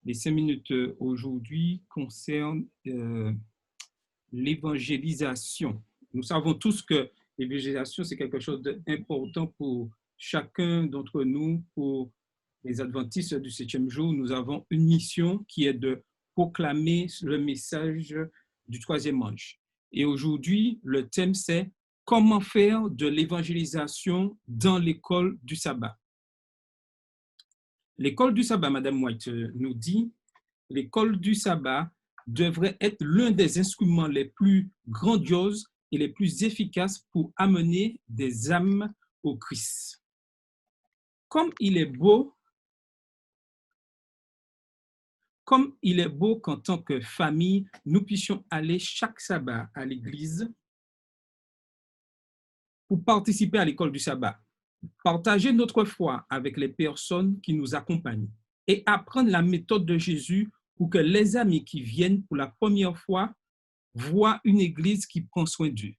Les 5 minutes aujourd'hui concernent l'évangélisation. Nous savons tous que l'évangélisation, c'est quelque chose d'important pour chacun d'entre nous. Pour les adventistes du 7e jour, nous avons une mission qui est de proclamer le message du troisième ange. Et aujourd'hui, le thème, c'est comment faire de l'évangélisation dans l'école du sabbat. L'école du sabbat, Madame White nous dit, l'école du sabbat devrait être l'un des instruments les plus grandioses et les plus efficaces pour amener des âmes au Christ. Comme il est beau qu'en tant que famille, nous puissions aller chaque sabbat à l'église pour participer à l'école du sabbat, partager notre foi avec les personnes qui nous accompagnent et apprendre la méthode de Jésus pour que les amis qui viennent pour la première fois voient une église qui prend soin d'eux.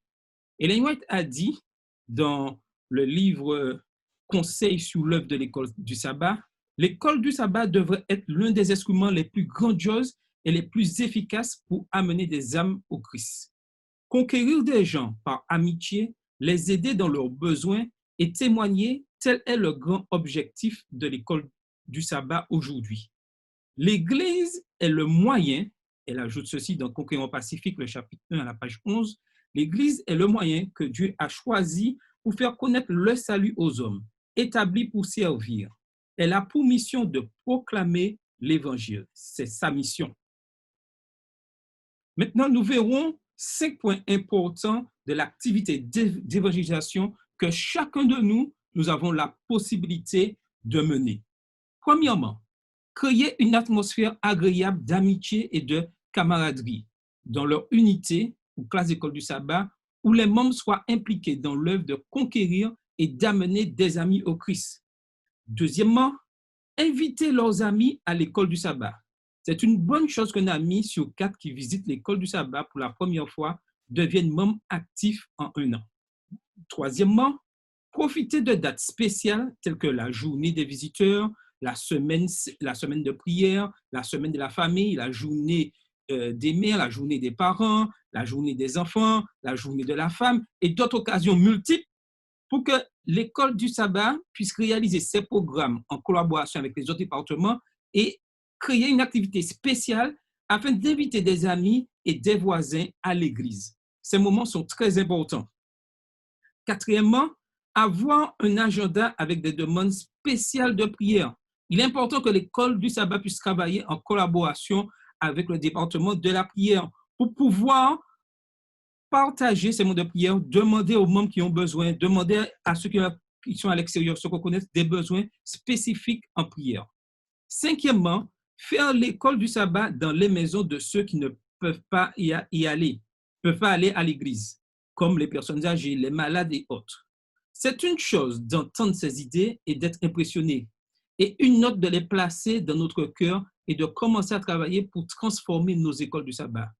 Ellen White a dit dans le livre Conseils sur l'œuvre de l'école du sabbat, l'école du sabbat devrait être l'un des instruments les plus grandioses et les plus efficaces pour amener des âmes au Christ. Conquérir des gens par amitié, les aider dans leurs besoins et témoigner, tel est le grand objectif de l'école du sabbat aujourd'hui. L'Église est le moyen, elle ajoute ceci dans Conquérant Pacifique, le chapitre 1 à la page 11, l'Église est le moyen que Dieu a choisi pour faire connaître le salut aux hommes, établi pour servir. Elle a pour mission de proclamer l'Évangile. C'est sa mission. Maintenant, nous verrons 5 points importants de l'activité d'évangélisation que chacun de nous avons la possibilité de mener. Premièrement, créer une atmosphère agréable d'amitié et de camaraderie dans leur unité ou classe d'école du sabbat où les membres soient impliqués dans l'œuvre de conquérir et d'amener des amis au Christ. Deuxièmement, inviter leurs amis à l'école du sabbat. C'est une bonne chose qu'un ami sur 4 qui visite l'école du sabbat pour la première fois devienne membre actif en 1 an. Troisièmement, profiter de dates spéciales telles que la journée des visiteurs, la semaine de prière, la semaine de la famille, la journée des mères, la journée des parents, la journée des enfants, la journée de la femme et d'autres occasions multiples pour que l'école du sabbat puisse réaliser ses programmes en collaboration avec les autres départements et créer une activité spéciale afin d'inviter des amis et des voisins à l'église. Ces moments sont très importants. Quatrièmement, avoir un agenda avec des demandes spéciales de prière. Il est important que l'école du sabbat puisse travailler en collaboration avec le département de la prière pour pouvoir partager ces moments de prière, demander aux membres qui ont besoin, demander à ceux qui sont à l'extérieur, ceux qui connaissent des besoins spécifiques en prière. Cinquièmement, faire l'école du sabbat dans les maisons de ceux qui ne peuvent pas y aller, ne peuvent pas aller à l'église, comme les personnes âgées, les malades et autres. C'est une chose d'entendre ces idées et d'être impressionné, et une autre de les placer dans notre cœur et de commencer à travailler pour transformer nos écoles du sabbat.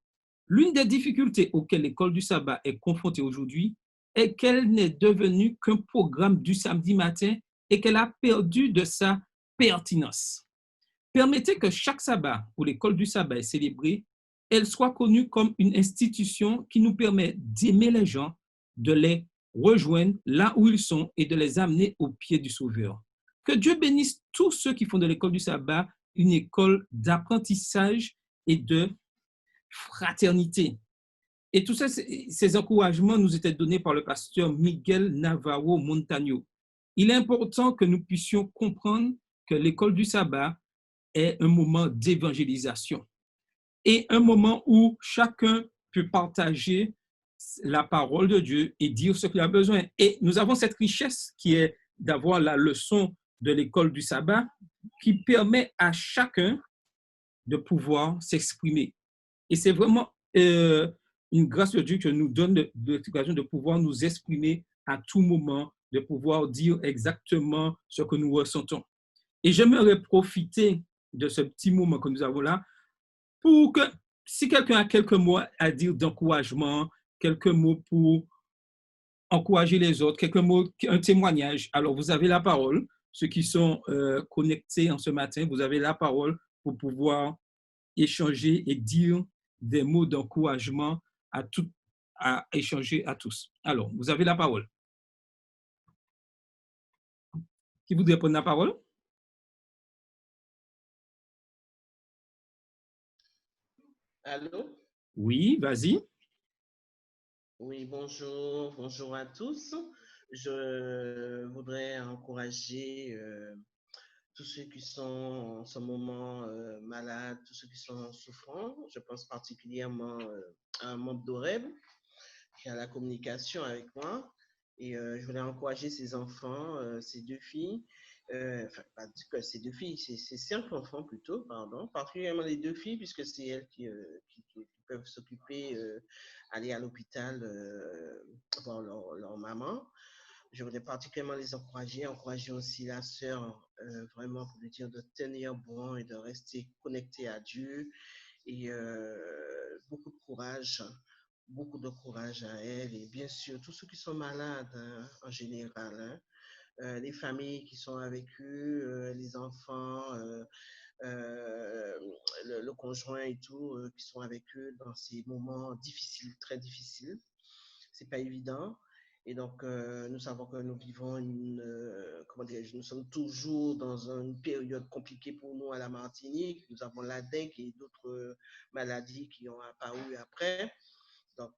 L'une des difficultés auxquelles l'école du sabbat est confrontée aujourd'hui est qu'elle n'est devenue qu'un programme du samedi matin et qu'elle a perdu de sa pertinence. Permettez que chaque sabbat où l'école du sabbat est célébrée, elle soit connue comme une institution qui nous permet d'aimer les gens, de les rejoindre là où ils sont et de les amener aux pieds du Sauveur. Que Dieu bénisse tous ceux qui font de l'école du sabbat une école d'apprentissage et de fraternité. Et tous ces encouragements nous étaient donnés par le pasteur Miguel Navarro Montaño. Il est important que nous puissions comprendre que l'école du sabbat est un moment d'évangélisation et un moment où chacun peut partager la parole de Dieu et dire ce qu'il a besoin. Et nous avons cette richesse qui est d'avoir la leçon de l'école du sabbat qui permet à chacun de pouvoir s'exprimer. Et c'est vraiment une grâce de Dieu que nous donne l'occasion de pouvoir nous exprimer à tout moment, de pouvoir dire exactement ce que nous ressentons. Et j'aimerais profiter de ce petit moment que nous avons là pour que, si quelqu'un a quelques mots à dire d'encouragement, quelques mots pour encourager les autres, quelques mots, un témoignage, alors vous avez la parole. Ceux qui sont connectés en ce matin, vous avez la parole pour pouvoir échanger et dire des mots d'encouragement à échanger à tous. Alors, vous avez la parole. Qui voudrait prendre la parole? Allô? Oui, vas-y. Oui, bonjour, bonjour à tous. Je voudrais encourager tous ceux qui sont en ce moment malades, tous ceux qui sont souffrants. Je pense particulièrement à un membre d'OREB qui a la communication avec moi. Et je voulais encourager ces enfants, ces deux filles, enfin, pas que ces deux filles, c'est 5 enfants plutôt, pardon, particulièrement les deux filles, puisque c'est elles qui peuvent s'occuper, aller à l'hôpital voir leur maman. Je voulais particulièrement les encourager aussi la sœur, vraiment pour lui dire de tenir bon et de rester connecté à Dieu. Et beaucoup de courage à elle. Et bien sûr, tous ceux qui sont malades en général, les familles qui sont avec eux, les enfants, le conjoint et tout, qui sont avec eux dans ces moments difficiles, très difficiles. C'est pas évident. Et donc, nous savons que nous vivons comment dirais-je, nous sommes toujours dans une période compliquée pour nous à la Martinique. Nous avons la dengue et d'autres maladies qui ont apparu après. Donc,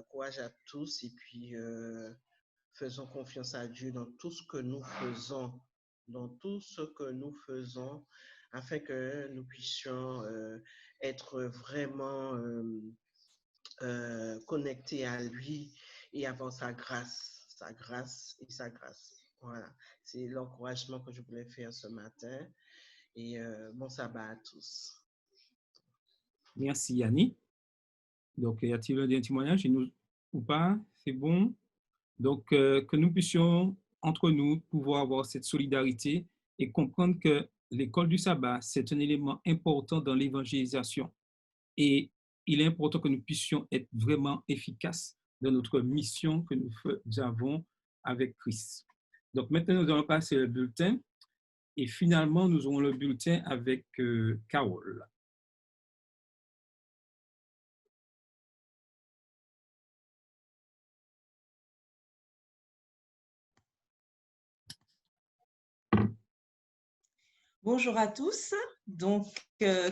courage à tous et puis faisons confiance à Dieu dans tout ce que nous faisons, dans tout ce que nous faisons, afin que nous puissions être vraiment connectés à lui et avoir sa grâce et sa grâce. Voilà, c'est l'encouragement que je voulais faire ce matin. Et bon sabbat à tous. Merci, Yanni. Donc, y a-t-il des témoignages ou pas? C'est bon. Donc, que nous puissions, entre nous, pouvoir avoir cette solidarité et comprendre que l'école du sabbat, c'est un élément important dans l'évangélisation. Et il est important que nous puissions être vraiment efficaces dans notre mission que nous avons avec Christ. Donc, maintenant, nous allons passer le bulletin. Et finalement, nous aurons le bulletin avec Carole. Bonjour à tous. Donc,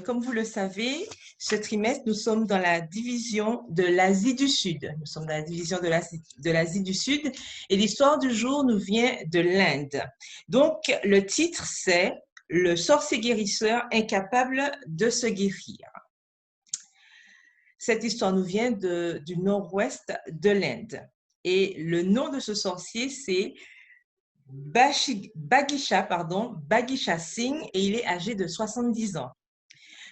comme vous le savez, ce trimestre, nous sommes dans la division de l'Asie du Sud. Nous sommes dans la division de l'Asie du Sud et l'histoire du jour nous vient de l'Inde. Donc, le titre, c'est « Le sorcier guérisseur incapable de se guérir ». Cette histoire nous vient du nord-ouest de l'Inde. Et le nom de ce sorcier, c'est Bagisha Singh, et il est âgé de 70 ans.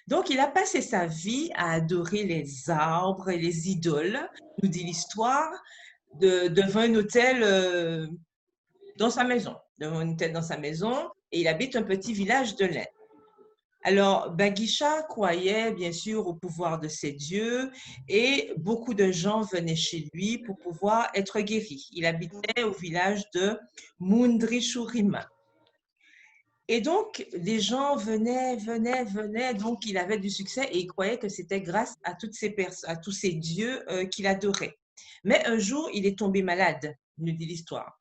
Donc, il a passé sa vie à adorer les arbres et les idoles, nous dit l'histoire, devant un hôtel dans sa maison. Et il habite un petit village de l'Inde. Alors, Bagisha croyait bien sûr au pouvoir de ses dieux et beaucoup de gens venaient chez lui pour pouvoir être guéris. Il habitait au village de Mundrishurima. Et donc, les gens venaient, donc il avait du succès et il croyait que c'était grâce à tous ces dieux qu'il adorait. Mais un jour, il est tombé malade, nous dit l'histoire.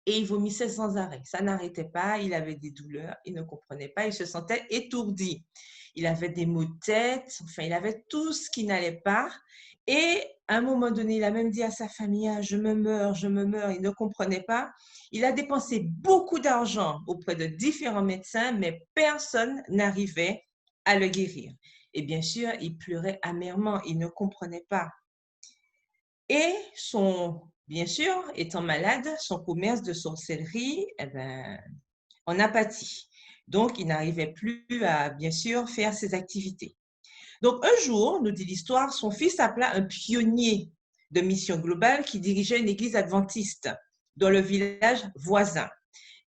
Et il vomissait sans arrêt. Ça n'arrêtait pas, il avait des douleurs, il ne comprenait pas, il se sentait étourdi. Il avait des maux de tête, enfin, il avait tout ce qui n'allait pas. Et à un moment donné, il a même dit à sa famille, ah, je me meurs, il ne comprenait pas. Il a dépensé beaucoup d'argent auprès de différents médecins, mais personne n'arrivait à le guérir. Et bien sûr, il pleurait amèrement, il ne comprenait pas. Et bien sûr, étant malade, son commerce de sorcellerie, en a pâti. Donc, il n'arrivait plus à, bien sûr, faire ses activités. Donc, un jour, nous dit l'histoire, son fils appela un pionnier de Mission Globale qui dirigeait une église adventiste dans le village voisin.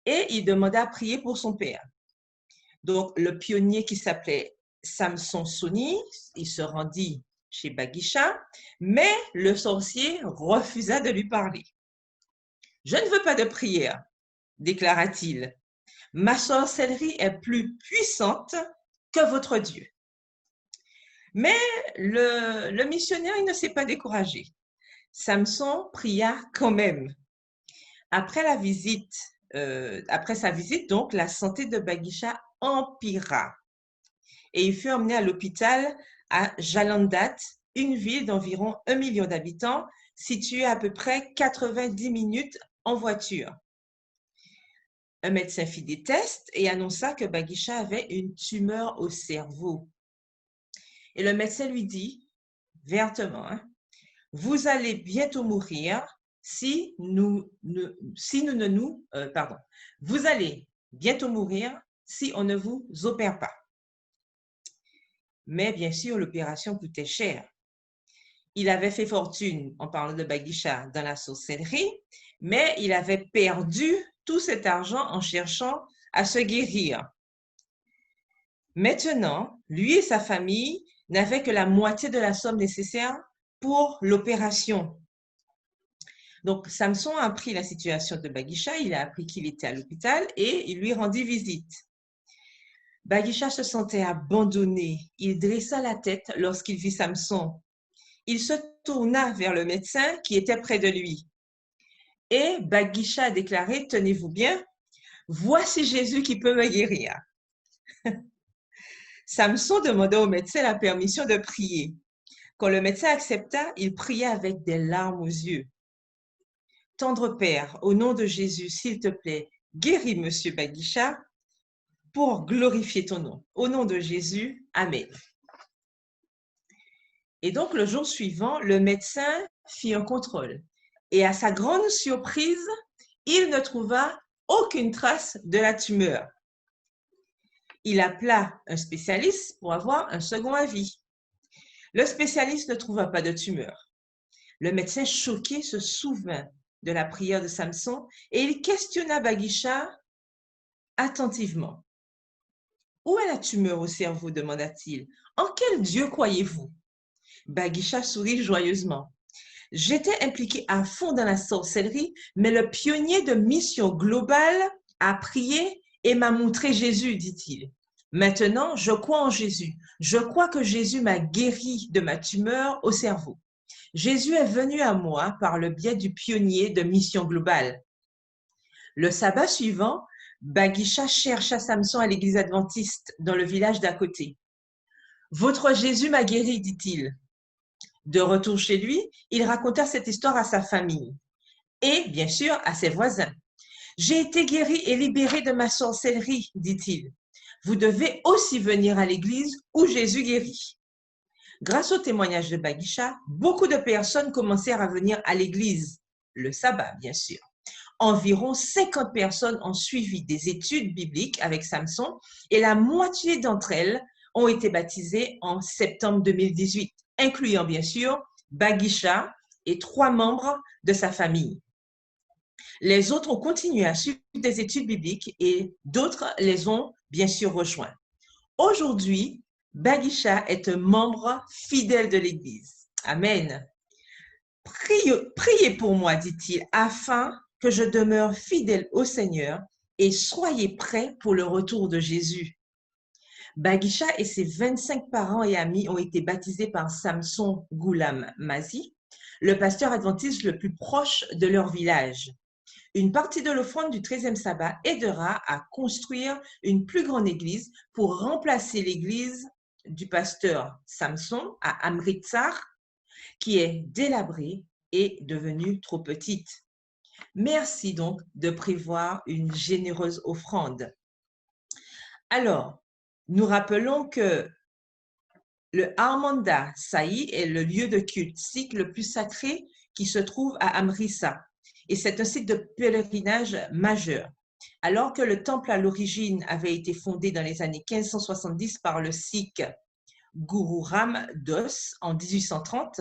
Et il demanda à prier pour son père. Donc, le pionnier qui s'appelait Samson Soni, il se rendit chez Bagisha, mais le sorcier refusa de lui parler. « Je ne veux pas de prière, déclara-t-il. Ma sorcellerie est plus puissante que votre Dieu. Mais le missionnaire, il ne s'est pas découragé. Samson pria quand même. Après sa visite, donc, la santé de Bagisha empira et il fut emmené à l'hôpital à Jalandhar, une ville d'environ 1 million d'habitants, située à peu près 90 minutes en voiture. Un médecin fit des tests et annonça que Bagisha avait une tumeur au cerveau. Et le médecin lui dit, vertement, vous allez bientôt mourir vous allez bientôt mourir si on ne vous opère pas. Mais bien sûr, l'opération coûtait cher. Il avait fait fortune, en parlant de Bagisha, dans la sorcellerie, mais il avait perdu tout cet argent en cherchant à se guérir. Maintenant, lui et sa famille n'avaient que la moitié de la somme nécessaire pour l'opération. Donc, Samson a appris la situation de Bagisha, il a appris qu'il était à l'hôpital et il lui rendit visite. Bagisha se sentait abandonné. Il dressa la tête lorsqu'il vit Samson. Il se tourna vers le médecin qui était près de lui. Et Bagisha a déclaré, tenez-vous bien, voici Jésus qui peut me guérir. Samson demanda au médecin la permission de prier. Quand le médecin accepta, il pria avec des larmes aux yeux. Tendre Père, au nom de Jésus, s'il te plaît, guéris Monsieur Bagisha pour glorifier ton nom. Au nom de Jésus, Amen. Et donc, le jour suivant, le médecin fit un contrôle. Et à sa grande surprise, il ne trouva aucune trace de la tumeur. Il appela un spécialiste pour avoir un second avis. Le spécialiste ne trouva pas de tumeur. Le médecin choqué se souvint de la prière de Samson et il questionna Bagisha attentivement. « Où est la tumeur au cerveau ?» demanda-t-il. « En quel Dieu croyez-vous » Bagisha sourit joyeusement. « J'étais impliqué à fond dans la sorcellerie, mais le pionnier de Mission Globale a prié et m'a montré Jésus, dit-il. Maintenant, je crois en Jésus. Je crois que Jésus m'a guéri de ma tumeur au cerveau. Jésus est venu à moi par le biais du pionnier de Mission Globale. » Le sabbat suivant, Bagisha chercha Samson à l'église adventiste dans le village d'à côté. « Votre Jésus m'a guéri, dit-il. » De retour chez lui, il raconta cette histoire à sa famille et, bien sûr, à ses voisins. « J'ai été guéri et libéré de ma sorcellerie, dit-il. Vous devez aussi venir à l'église où Jésus guérit. » Grâce au témoignage de Bagisha, beaucoup de personnes commencèrent à venir à l'église, le sabbat bien sûr. Environ 50 personnes ont suivi des études bibliques avec Samson et la moitié d'entre elles ont été baptisées en septembre 2018, incluant bien sûr Bagisha et 3 membres de sa famille. Les autres ont continué à suivre des études bibliques et d'autres les ont bien sûr rejoints. Aujourd'hui, Bagisha est un membre fidèle de l'Église. Amen. Priez pour moi, dit-il, afin que je demeure fidèle au Seigneur et soyez prêts pour le retour de Jésus. Bagisha et ses 25 parents et amis ont été baptisés par Samson Goulam Mazi, le pasteur adventiste le plus proche de leur village. Une partie de l'offrande du 13e sabbat aidera à construire une plus grande église pour remplacer l'église du pasteur Samson à Amritsar, qui est délabrée et devenue trop petite. Merci donc de prévoir une généreuse offrande. Alors, nous rappelons que le Harmanda Saï est le lieu de culte sikh le plus sacré qui se trouve à Amritsar. Et c'est un site de pèlerinage majeur. Alors que le temple à l'origine avait été fondé dans les années 1570 par le sikh Guru Ram Das en 1830,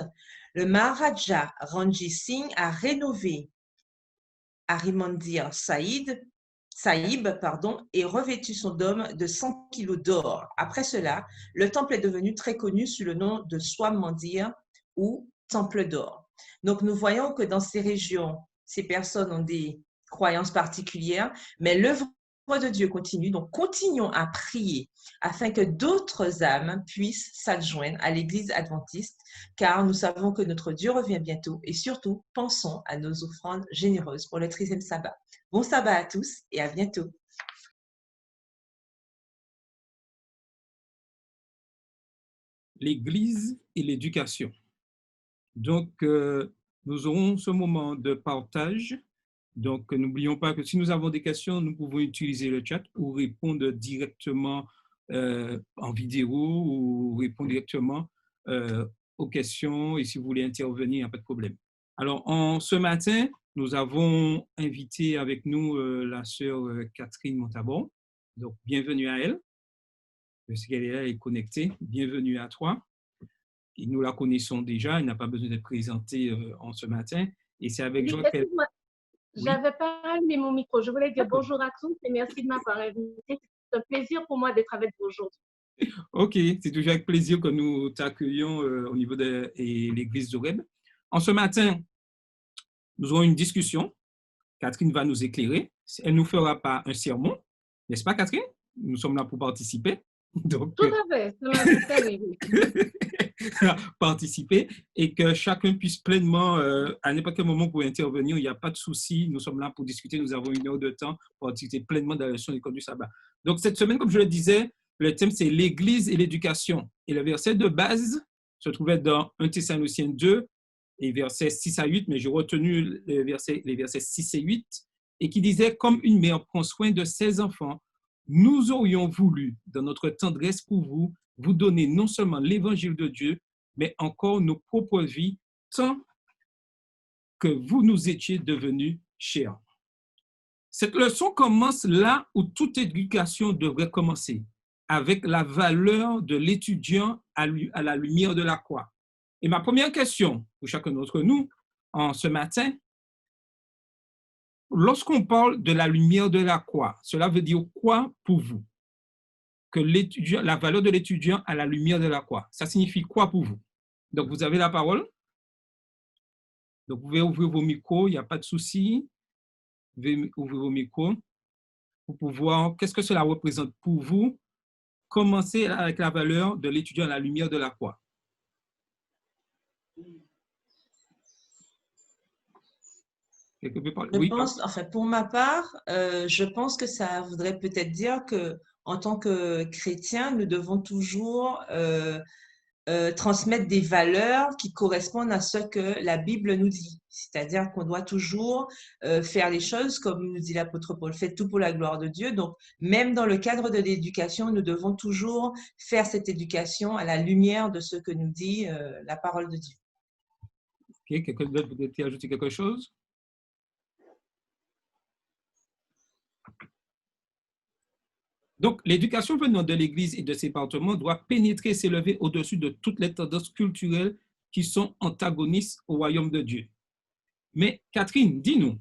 le Maharaja Ranjit Singh a rénové Harimandir Sahib et revêtu son dôme de 100 kilos d'or. Après cela, le temple est devenu très connu sous le nom de Swam Mandir ou Temple d'or. Donc nous voyons que dans ces régions, ces personnes ont des croyances particulières, mais l'œuvre de Dieu continue, donc continuons à prier afin que d'autres âmes puissent s'adjoindre à l'Église adventiste, car nous savons que notre Dieu revient bientôt et surtout, pensons à nos offrandes généreuses pour le 13e sabbat. Bon sabbat à tous et à bientôt. L'Église et l'éducation. Donc, nous aurons ce moment de partage. Donc, n'oublions pas que si nous avons des questions, nous pouvons utiliser le chat pour répondre directement en vidéo ou répondre directement aux questions. Et si vous voulez intervenir, il n'y a pas de problème. Alors, ce matin, nous avons invité avec nous la sœur Catherine Montabon. Donc, bienvenue à elle. Je sais qu'elle est là, elle est connectée. Bienvenue à toi. Et nous la connaissons déjà, elle n'a pas besoin d'être présentée en ce matin. Et c'est avec joie qu'elle... Je n'avais pas allumé mon micro. Je voulais dire bonjour à tous et merci de m'avoir invité. C'est un plaisir pour moi d'être avec vous aujourd'hui. OK, c'est toujours avec plaisir que nous t'accueillons au niveau de l'église d'Oreb. En ce matin, nous aurons une discussion. Catherine va nous éclairer. Elle ne nous fera pas un sermon, n'est-ce pas, Catherine? Nous sommes là pour participer. Donc, tout à fait, participer et que chacun puisse pleinement, à n'importe quel moment pour intervenir, il n'y a pas de souci, nous sommes là pour discuter, nous avons 1 heure de temps pour discuter pleinement de la leçon d'école du sabbat. Donc cette semaine, comme je le disais, le thème c'est l'Église et l'éducation. Et le verset de base se trouvait dans 1 Thessaloniciens 2 et versets 6 à 8, mais j'ai retenu les versets 6 et 8, et qui disait « Comme une mère prend soin de ses enfants, nous aurions voulu, dans notre tendresse pour vous, vous donner non seulement l'évangile de Dieu, mais encore nos propres vies, tant que vous nous étiez devenus chers. » Cette leçon commence là où toute éducation devrait commencer, avec la valeur de l'étudiant à la lumière de la croix. Et ma première question pour chacun d'entre nous en ce matin, lorsqu'on parle de la lumière de la croix, cela veut dire quoi pour vous? Que la valeur de l'étudiant à la lumière de la croix. Ça signifie quoi pour vous? Donc, vous avez la parole. Donc, vous pouvez ouvrir vos micros, il n'y a pas de souci. Vous pouvez ouvrir vos micros pour pouvoir, qu'est-ce que cela représente pour vous? Commencez avec la valeur de l'étudiant à la lumière de la croix. Oui. Pour ma part, je pense que ça voudrait peut-être dire que en tant que chrétien, nous devons toujours transmettre des valeurs qui correspondent à ce que la Bible nous dit. C'est-à-dire qu'on doit toujours faire les choses comme nous dit l'apôtre Paul, faites tout pour la gloire de Dieu. Donc, même dans le cadre de l'éducation, nous devons toujours faire cette éducation à la lumière de ce que nous dit la parole de Dieu. Ok, quelqu'un d'autre voudrait ajouter quelque chose? Donc, l'éducation venant de l'Église et de ses départements doit pénétrer et s'élever au-dessus de toutes les tendances culturelles qui sont antagonistes au royaume de Dieu. Mais Catherine, dis-nous,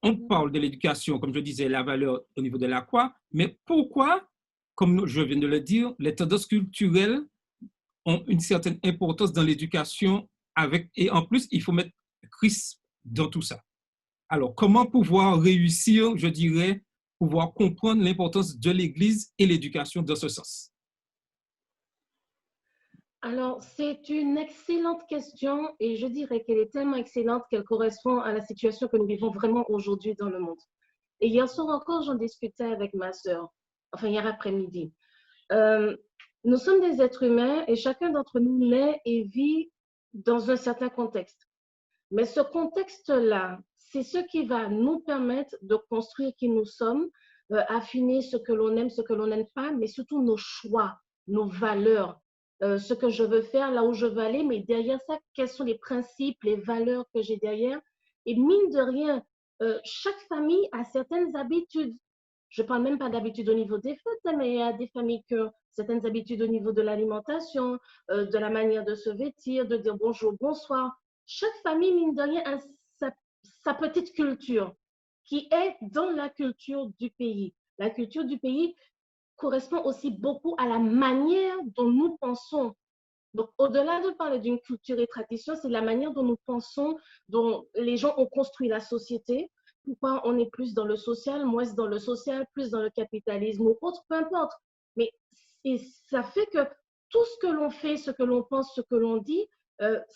on parle de l'éducation, comme je disais, la valeur au niveau de la croix, mais pourquoi, comme je viens de le dire, les tendances culturelles ont une certaine importance dans l'éducation et en plus, il faut mettre Christ dans tout ça. Alors, comment pouvoir réussir, je dirais, pouvoir comprendre l'importance de l'Église et l'éducation dans ce sens? Alors, c'est une excellente question et je dirais qu'elle est tellement excellente qu'elle correspond à la situation que nous vivons vraiment aujourd'hui dans le monde. Et hier soir encore, j'en discutais avec ma sœur, enfin hier après-midi. Nous sommes des êtres humains et chacun d'entre nous naît et vit dans un certain contexte. Mais ce contexte-là, c'est ce qui va nous permettre de construire qui nous sommes, affiner ce que l'on aime, ce que l'on n'aime pas, mais surtout nos choix, nos valeurs, ce que je veux faire, là où je veux aller, mais derrière ça, quels sont les principes, les valeurs que j'ai derrière. Et mine de rien, chaque famille a certaines habitudes. Je ne parle même pas d'habitudes au niveau des fêtes, mais il y a des familles qui ont certaines habitudes au niveau de l'alimentation, de la manière de se vêtir, de dire bonjour, bonsoir. Chaque famille, mine de rien, a sa petite culture qui est dans la culture du pays. La culture du pays correspond aussi beaucoup à la manière dont nous pensons. Donc, au-delà de parler d'une culture et tradition, c'est la manière dont nous pensons, dont les gens ont construit la société, pourquoi on est plus dans le social, moins dans le social, plus dans le capitalisme ou autre, peu importe. Mais ça fait que tout ce que l'on fait, ce que l'on pense, ce que l'on dit,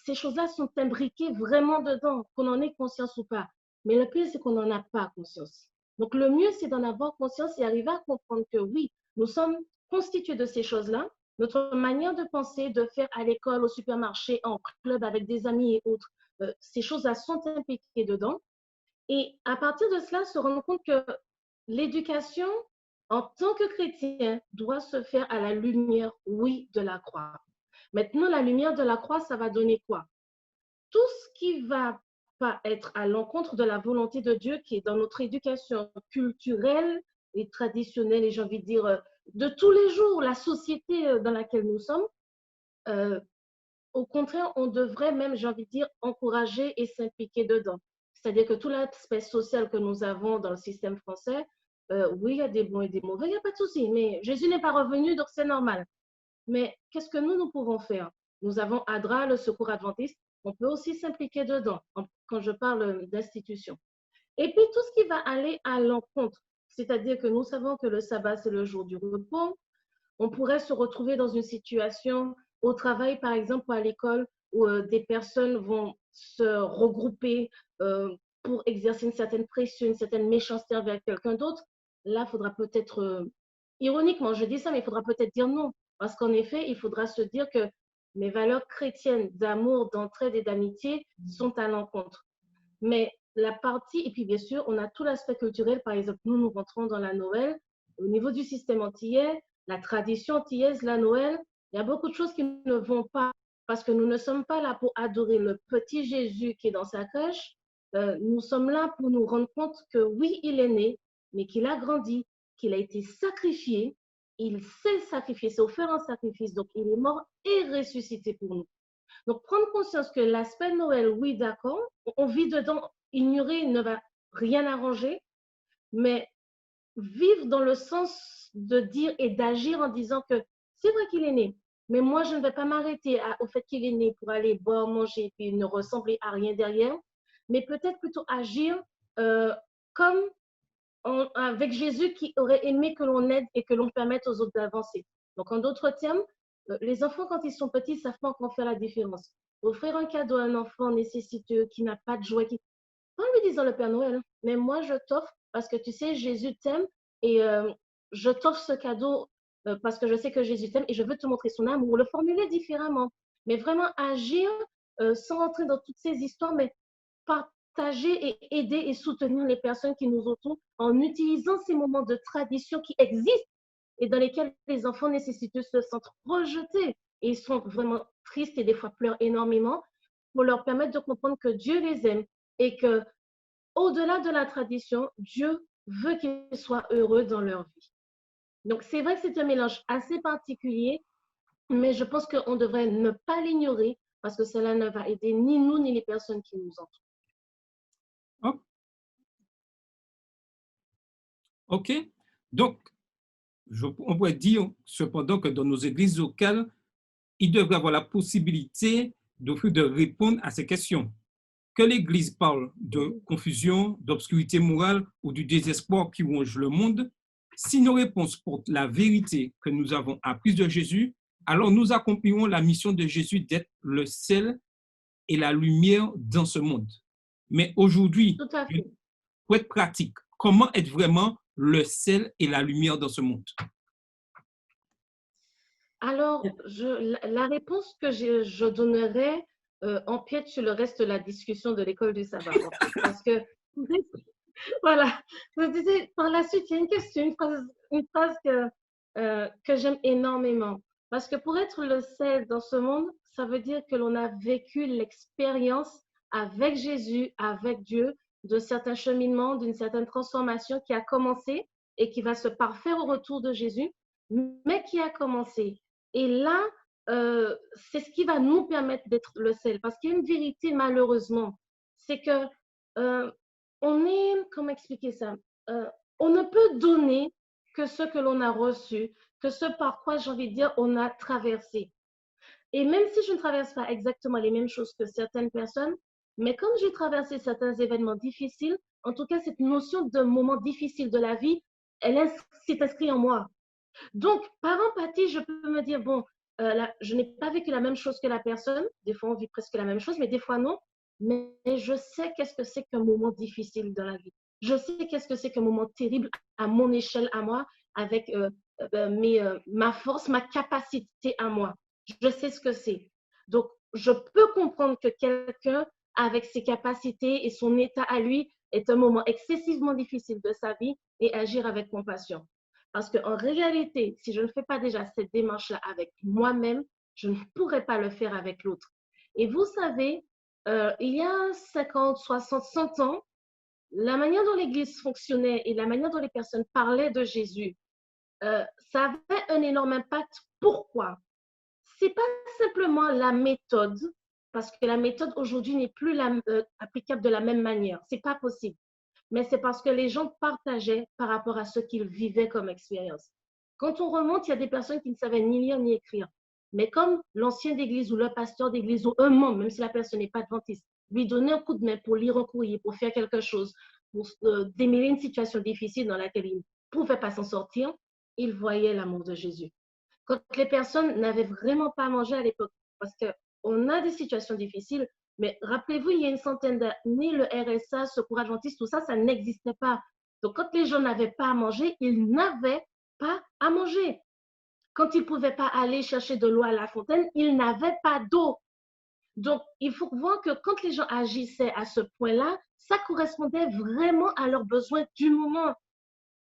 ces choses-là sont imbriquées vraiment dedans, qu'on en ait conscience ou pas. Mais le pire, c'est qu'on n'en a pas conscience. Donc, le mieux, c'est d'en avoir conscience et arriver à comprendre que oui, nous sommes constitués de ces choses-là. Notre manière de penser, de faire à l'école, au supermarché, en club, avec des amis et autres, ces choses-là sont impliquées dedans. Et à partir de cela, se rendre compte que l'éducation, en tant que chrétien, doit se faire à la lumière, oui, de la croix. Maintenant, la lumière de la croix, ça va donner quoi? Tout ce qui va pas être à l'encontre de la volonté de Dieu qui est dans notre éducation culturelle et traditionnelle, et j'ai envie de dire de tous les jours, la société dans laquelle nous sommes, au contraire, on devrait même, j'ai envie de dire, encourager et s'impliquer dedans. C'est-à-dire que tout l'aspect social que nous avons dans le système français, oui, il y a des bons et des mauvais, il n'y a pas de souci, mais Jésus n'est pas revenu, donc c'est normal. Mais qu'est-ce que nous pouvons faire? Nous avons ADRA, le Secours Adventiste, on peut aussi s'impliquer dedans, quand je parle d'institution. Et puis, tout ce qui va aller à l'encontre, c'est-à-dire que nous savons que le sabbat, c'est le jour du repos. On pourrait se retrouver dans une situation au travail, par exemple, ou à l'école, où des personnes vont se regrouper pour exercer une certaine pression, une certaine méchanceté envers quelqu'un d'autre. Là, il faudra peut-être, ironiquement, je dis ça, mais il faudra peut-être dire non. Parce qu'en effet, il faudra se dire que les valeurs chrétiennes d'amour, d'entraide et d'amitié sont à l'encontre. Mais la partie, et puis bien sûr, on a tout l'aspect culturel. Par exemple, nous rentrons dans la Noël. Au niveau du système antillais, la tradition antillaise, la Noël, il y a beaucoup de choses qui ne vont pas parce que nous ne sommes pas là pour adorer le petit Jésus qui est dans sa crèche. Nous sommes là pour nous rendre compte que oui, il est né, mais qu'il a grandi, qu'il a été sacrifié. Il s'est sacrifié, s'est offert un sacrifice, donc il est mort et ressuscité pour nous. Donc, prendre conscience que l'aspect Noël, oui, d'accord, on vit dedans, ignorer ne va rien arranger, mais vivre dans le sens de dire et d'agir en disant que c'est vrai qu'il est né, mais moi, je ne vais pas m'arrêter au fait qu'il est né pour aller boire, manger et ne ressembler à rien derrière, mais peut-être plutôt agir comme avec Jésus qui aurait aimé que l'on aide et que l'on permette aux autres d'avancer. Donc, en d'autres termes, les enfants, quand ils sont petits, ne savent pas encore faire la différence. Offrir un cadeau à un enfant nécessiteux qui n'a pas de joie, pas en lui disant le Père Noël, mais moi, je t'offre parce que tu sais, Jésus t'aime et je t'offre ce cadeau parce que je sais que Jésus t'aime et je veux te montrer son amour. Le formuler différemment, mais vraiment agir sans rentrer dans toutes ces histoires, mais partager et aider et soutenir les personnes qui nous entourent en utilisant ces moments de tradition qui existent et dans lesquels les enfants nécessiteux se sentent rejetés et ils sont vraiment tristes et des fois pleurent énormément pour leur permettre de comprendre que Dieu les aime et que au-delà de la tradition, Dieu veut qu'ils soient heureux dans leur vie. Donc, c'est vrai que c'est un mélange assez particulier, mais je pense qu'on devrait ne pas l'ignorer parce que cela ne va aider ni nous ni les personnes qui nous entourent. Oh. OK. Donc, on pourrait dire cependant que dans nos églises locales, il devrait avoir la possibilité de répondre à ces questions. Que l'Église parle de confusion, d'obscurité morale ou du désespoir qui ronge le monde, si nos réponses portent la vérité que nous avons apprise de Jésus, alors nous accomplirons la mission de Jésus d'être le sel et la lumière dans ce monde. Mais aujourd'hui, pour être pratique, comment être vraiment le sel et la lumière dans ce monde? Alors, la réponse que je donnerais empiète sur le reste de la discussion de l'école du sabbat. Parce que, voilà, je disais, par la suite, il y a une question, une phrase que j'aime énormément. Parce que pour être le sel dans ce monde, ça veut dire que l'on a vécu l'expérience avec Jésus, avec Dieu, de certains cheminements, d'une certaine transformation qui a commencé et qui va se parfaire au retour de Jésus, mais qui a commencé. Et là, c'est ce qui va nous permettre d'être le sel. Parce qu'il y a une vérité, malheureusement, c'est que on est, comment expliquer ça? On ne peut donner que ce que l'on a reçu, que ce par quoi, j'ai envie de dire, on a traversé. Et même si je ne traverse pas exactement les mêmes choses que certaines personnes, mais comme j'ai traversé certains événements difficiles, En tout cas, cette notion de moment difficile de la vie, s'est inscrite en moi. Donc, par empathie, je peux me dire, bon, je n'ai pas vécu la même chose que la personne. Des fois, on vit presque la même chose, mais des fois, non. Mais je sais qu'est-ce que c'est qu'un moment difficile dans la vie. Je sais qu'est-ce que c'est qu'un moment terrible à mon échelle, à moi, avec ma force, ma capacité à moi. Je sais ce que c'est. Donc, je peux comprendre que quelqu'un, avec ses capacités et son état à lui, est un moment excessivement difficile de sa vie et agir avec compassion. Parce qu'en réalité, si je ne fais pas déjà cette démarche-là avec moi-même, je ne pourrais pas le faire avec l'autre. Et vous savez, il y a 50, 60, 100 ans, la manière dont l'Église fonctionnait et la manière dont les personnes parlaient de Jésus, ça avait un énorme impact. Pourquoi? Ce n'est pas simplement la méthode, parce que la méthode aujourd'hui n'est plus applicable de la même manière. Ce n'est pas possible. Mais c'est parce que les gens partageaient par rapport à ce qu'ils vivaient comme expérience. Quand on remonte, il y a des personnes qui ne savaient ni lire ni écrire. Mais comme l'ancien d'église ou le pasteur d'église ou un membre, même si la personne n'est pas adventiste, lui donnait un coup de main pour lire un courrier, pour faire quelque chose, pour démêler une situation difficile dans laquelle il ne pouvait pas s'en sortir, il voyait l'amour de Jésus. Quand les personnes n'avaient vraiment pas mangé à l'époque, parce qu'on a des situations difficiles, mais rappelez-vous, il y a une centaine d'années, le RSA, Secours Adventiste, tout ça, ça n'existait pas. Donc, quand les gens n'avaient pas à manger, ils n'avaient pas à manger. Quand ils ne pouvaient pas aller chercher de l'eau à la fontaine, ils n'avaient pas d'eau. Donc, il faut voir que quand les gens agissaient à ce point-là, ça correspondait vraiment à leurs besoins du moment.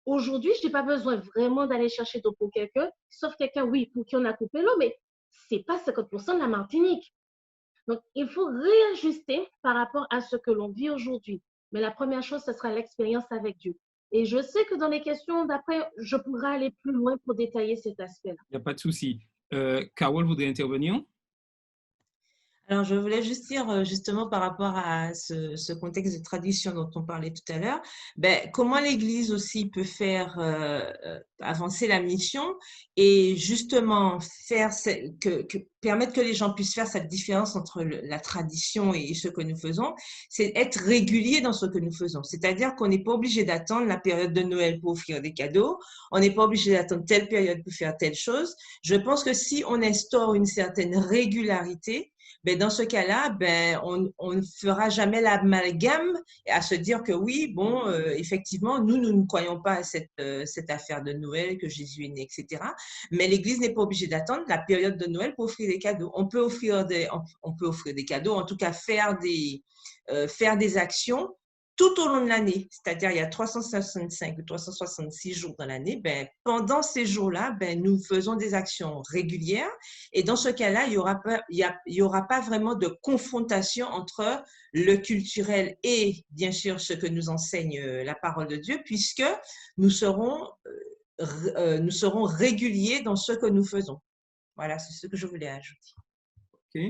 Aujourd'hui, je n'ai pas besoin vraiment d'aller chercher d'eau pour quelqu'un, sauf quelqu'un, oui, pour qui on a coupé l'eau, mais ce n'est pas 50% de la Martinique. Donc, il faut réajuster par rapport à ce que l'on vit aujourd'hui. Mais la première chose, ce sera l'expérience avec Dieu. Et je sais que dans les questions d'après, je pourrai aller plus loin pour détailler cet aspect-là. Il n'y a pas de souci. Carole voudrait intervenir? Alors, je voulais juste dire, justement, par rapport à ce contexte de tradition dont on parlait tout à l'heure, comment l'Église aussi peut faire avancer la mission et justement permettre que les gens puissent faire cette différence entre la tradition et ce que nous faisons, c'est être régulier dans ce que nous faisons. C'est-à-dire qu'on n'est pas obligé d'attendre la période de Noël pour offrir des cadeaux, on n'est pas obligé d'attendre telle période pour faire telle chose. Je pense que si on instaure une certaine régularité, dans ce cas-là, on ne fera jamais l'amalgame à se dire que oui, bon, effectivement, nous ne croyons pas à cette affaire de Noël, que Jésus est né, etc. Mais l'Église n'est pas obligée d'attendre la période de Noël pour offrir des cadeaux. On peut offrir des cadeaux, en tout cas faire des actions tout au long de l'année, c'est-à-dire il y a 365 ou 366 jours dans l'année, pendant ces jours-là, nous faisons des actions régulières et dans ce cas-là, il y aura pas vraiment de confrontation entre le culturel et bien sûr ce que nous enseigne la parole de Dieu puisque nous serons réguliers dans ce que nous faisons. Voilà, c'est ce que je voulais ajouter. Ok.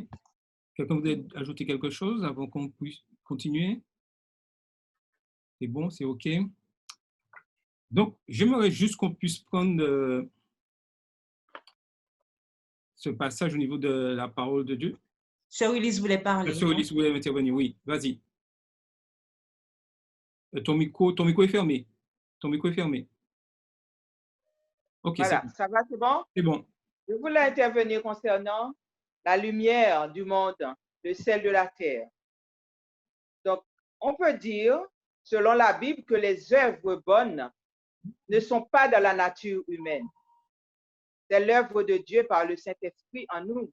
Quelqu'un voudrait ajouter quelque chose avant qu'on puisse continuer? C'est bon, c'est OK. Donc, j'aimerais juste qu'on puisse prendre ce passage au niveau de la parole de Dieu. Sœur Ulysse voulait parler. Sœur Ulysse voulait intervenir, oui. Vas-y. Ton micro est fermé. Ton micro est fermé. OK, voilà, ça va, c'est bon? C'est bon. Je voulais intervenir concernant la lumière du monde, le sel de la terre. Donc, on peut dire, selon la Bible, que les œuvres bonnes ne sont pas dans la nature humaine. C'est l'œuvre de Dieu par le Saint-Esprit en nous.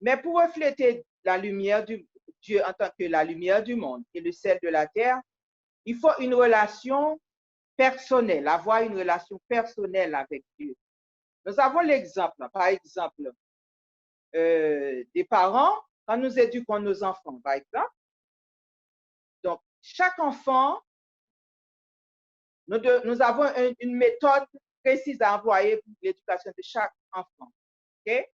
Mais pour refléter la lumière de Dieu en tant que la lumière du monde et le sel de la terre, il faut une relation personnelle, avoir une relation personnelle avec Dieu. Nous avons l'exemple, par exemple, des parents, quand nous éduquons nos enfants, par exemple. Donc, chaque enfant, nous avons une méthode précise à employer pour l'éducation de chaque enfant. Okay?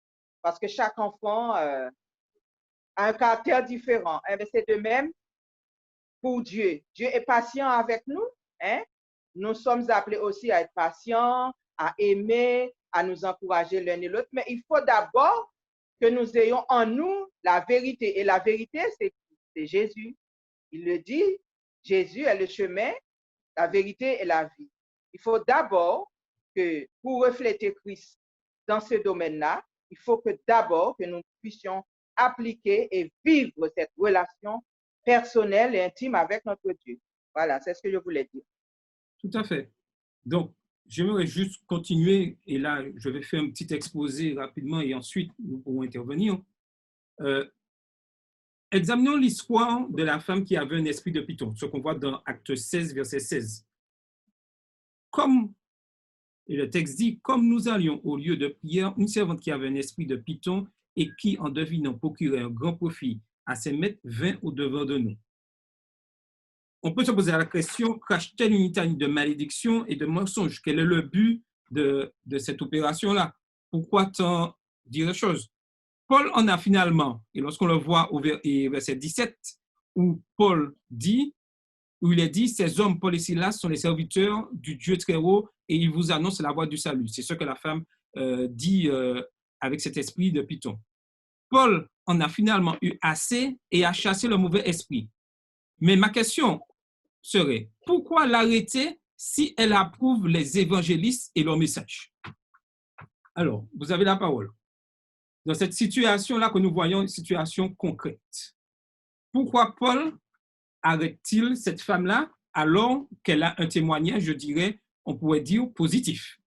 Parce que chaque enfant a un caractère différent. Mais c'est de même pour Dieu. Dieu est patient avec nous. Hein? Nous sommes appelés aussi à être patients, à aimer, à nous encourager l'un et l'autre. Mais il faut d'abord que nous ayons en nous la vérité. Et la vérité, c'est Jésus. Il le dit, Jésus est le chemin, la vérité et la vie. Il faut d'abord que pour refléter Christ dans ce domaine-là, il faut que d'abord que nous puissions appliquer et vivre cette relation personnelle et intime avec notre Dieu. Voilà, c'est ce que je voulais dire. Tout à fait. Donc, j'aimerais juste continuer, et là, je vais faire un petit exposé rapidement et ensuite nous pourrons intervenir. Examinons l'histoire de la femme qui avait un esprit de python, ce qu'on voit dans Acte 16, verset 16. Comme, et le texte dit, comme nous allions au lieu de prière, une servante qui avait un esprit de python et qui, en devinant, procurait un grand profit à ses maîtres, vint au-devant de nous. On peut se poser la question, cache-t-elle une litanie de malédiction et de mensonges? Quel est le but de cette opération-là? Pourquoi tant dire les choses? Paul en a finalement, et lorsqu'on le voit au verset 17, où Paul dit, où il est dit, ces hommes, Paul et Silas, sont les serviteurs du Dieu très haut et ils vous annoncent la voie du salut. C'est ce que la femme dit avec cet esprit de python. Paul en a finalement eu assez et a chassé le mauvais esprit. Mais ma question serait, pourquoi l'arrêter si elle approuve les évangélistes et leur message? Alors, vous avez la parole. Dans cette situation-là que nous voyons, une situation concrète. Pourquoi Paul arrête-t-il cette femme-là alors qu'elle a un témoignage, je dirais, on pourrait dire, positif?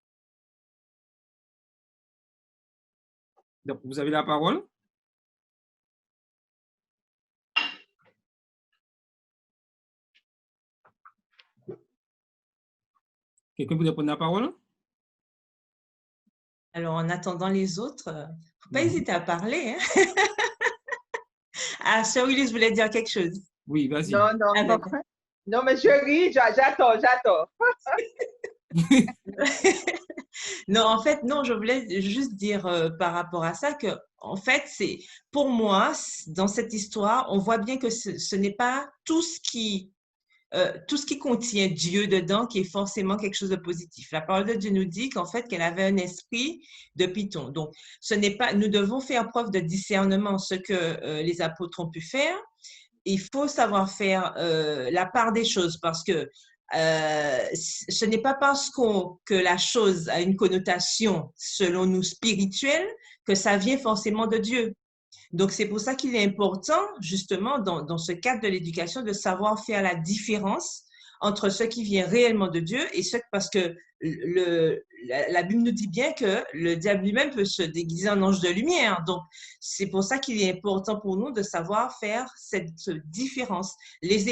Donc, vous avez la parole. Quelqu'un voudrait prendre la parole? Alors, en attendant les autres, il ne faut pas hésiter à parler. Hein? Ah, Sœur Ulysse voulait dire quelque chose. Oui, vas-y. Non, non, mais je ris, j'attends. Non, en fait, non, je voulais juste dire par rapport à ça que, en fait, c'est pour moi, dans cette histoire, on voit bien que ce n'est pas tout ce qui contient Dieu dedans qui est forcément quelque chose de positif. La parole de Dieu nous dit qu'en fait, qu'elle avait un esprit de python. Donc, ce n'est pas, nous devons faire preuve de discernement, ce que les apôtres ont pu faire. Il faut savoir faire la part des choses parce que ce n'est pas parce que la chose a une connotation, selon nous, spirituelle, que ça vient forcément de Dieu. Donc, c'est pour ça qu'il est important, justement, dans ce cadre de l'éducation, de savoir faire la différence entre ce qui vient réellement de Dieu et ce, parce que la Bible nous dit bien que le diable lui-même peut se déguiser en ange de lumière. Donc, c'est pour ça qu'il est important pour nous de savoir faire cette différence. Les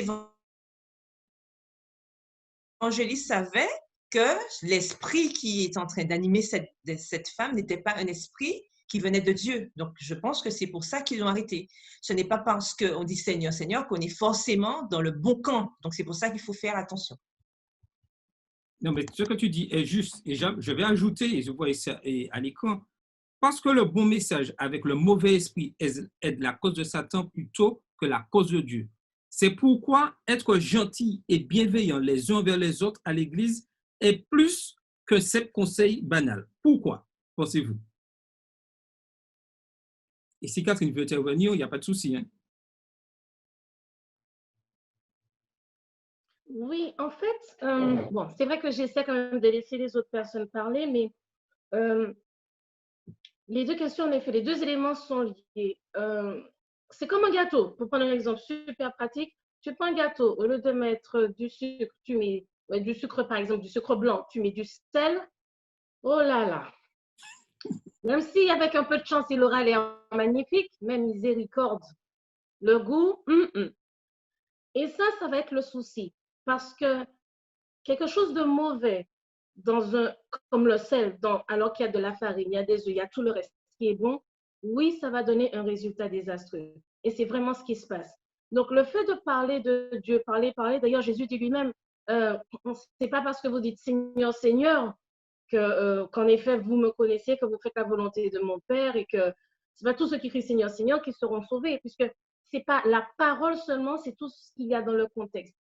évangélistes savaient que l'esprit qui est en train d'animer cette femme n'était pas un esprit qui venait de Dieu. Donc, je pense que c'est pour ça qu'ils l'ont arrêté. Ce n'est pas parce qu'on dit Seigneur, Seigneur qu'on est forcément dans le bon camp. Donc, c'est pour ça qu'il faut faire attention. Non, mais ce que tu dis est juste. Et je vais ajouter, et je vois ça à l'écran, parce que le bon message avec le mauvais esprit est la cause de Satan plutôt que la cause de Dieu. C'est pourquoi être gentil et bienveillant les uns vers les autres à l'Église est plus que ces conseils banals. Pourquoi, pensez-vous? Et si Catherine veut intervenir, il n'y a pas de souci. Hein? Oui, en fait, bon, c'est vrai que j'essaie quand même de laisser les autres personnes parler, mais les deux questions, en effet, les deux éléments sont liés. C'est comme un gâteau. Pour prendre un exemple super pratique, tu prends un gâteau, au lieu de mettre du sucre, tu mets du sucre, par exemple, du sucre blanc, tu mets du sel. Oh là là! Même si avec un peu de chance, il aura l'air magnifique, même miséricorde, le goût, Et ça va être le souci. Parce que quelque chose de mauvais, comme le sel, alors qu'il y a de la farine, il y a des œufs, il y a tout le reste qui est bon, oui, ça va donner un résultat désastreux. Et c'est vraiment ce qui se passe. Donc, le fait de parler de Dieu, parler, d'ailleurs, Jésus dit lui-même, c'est pas parce que vous dites Seigneur, Seigneur, qu'en effet, vous me connaissez, que vous faites la volonté de mon Père et que c'est pas tous ceux qui crient Seigneur, Seigneur qui seront sauvés, puisque c'est pas la parole seulement, c'est tout ce qu'il y a dans le contexte.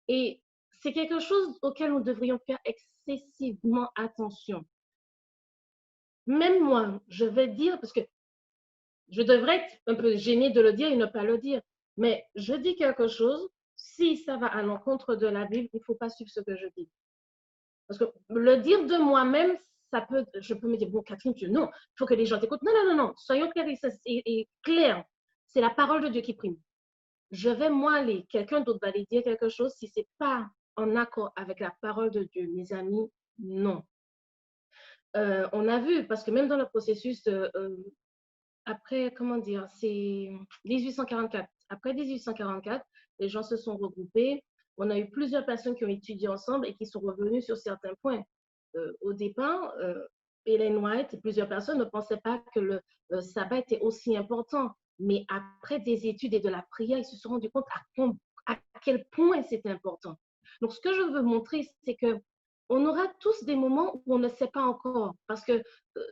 Et c'est quelque chose auquel nous devrions faire excessivement attention. Même moi, je vais dire, parce que je devrais être un peu gênée de le dire et ne pas le dire, mais je dis quelque chose, si ça va à l'encontre de la Bible, il ne faut pas suivre ce que je dis. Parce que le dire de moi-même, je peux me dire, bon, Catherine, non, il faut que les gens t'écoutent. Non, non, non, non, soyons clairs et clairs. C'est la parole de Dieu qui prime. Je vais moi aller, quelqu'un d'autre va aller dire quelque chose, si ce n'est pas en accord avec la parole de Dieu, mes amis, non. On a vu, parce que même dans le processus, après, comment dire, c'est 1844. Après 1844, les gens se sont regroupés. On a eu plusieurs personnes qui ont étudié ensemble et qui sont revenues sur certains points. Au départ, Ellen White et plusieurs personnes ne pensaient pas que le sabbat était aussi important. Mais après des études et de la prière, ils se sont rendus compte à quel point c'était important. Donc, ce que je veux montrer, c'est que on aura tous des moments où on ne sait pas encore. Parce que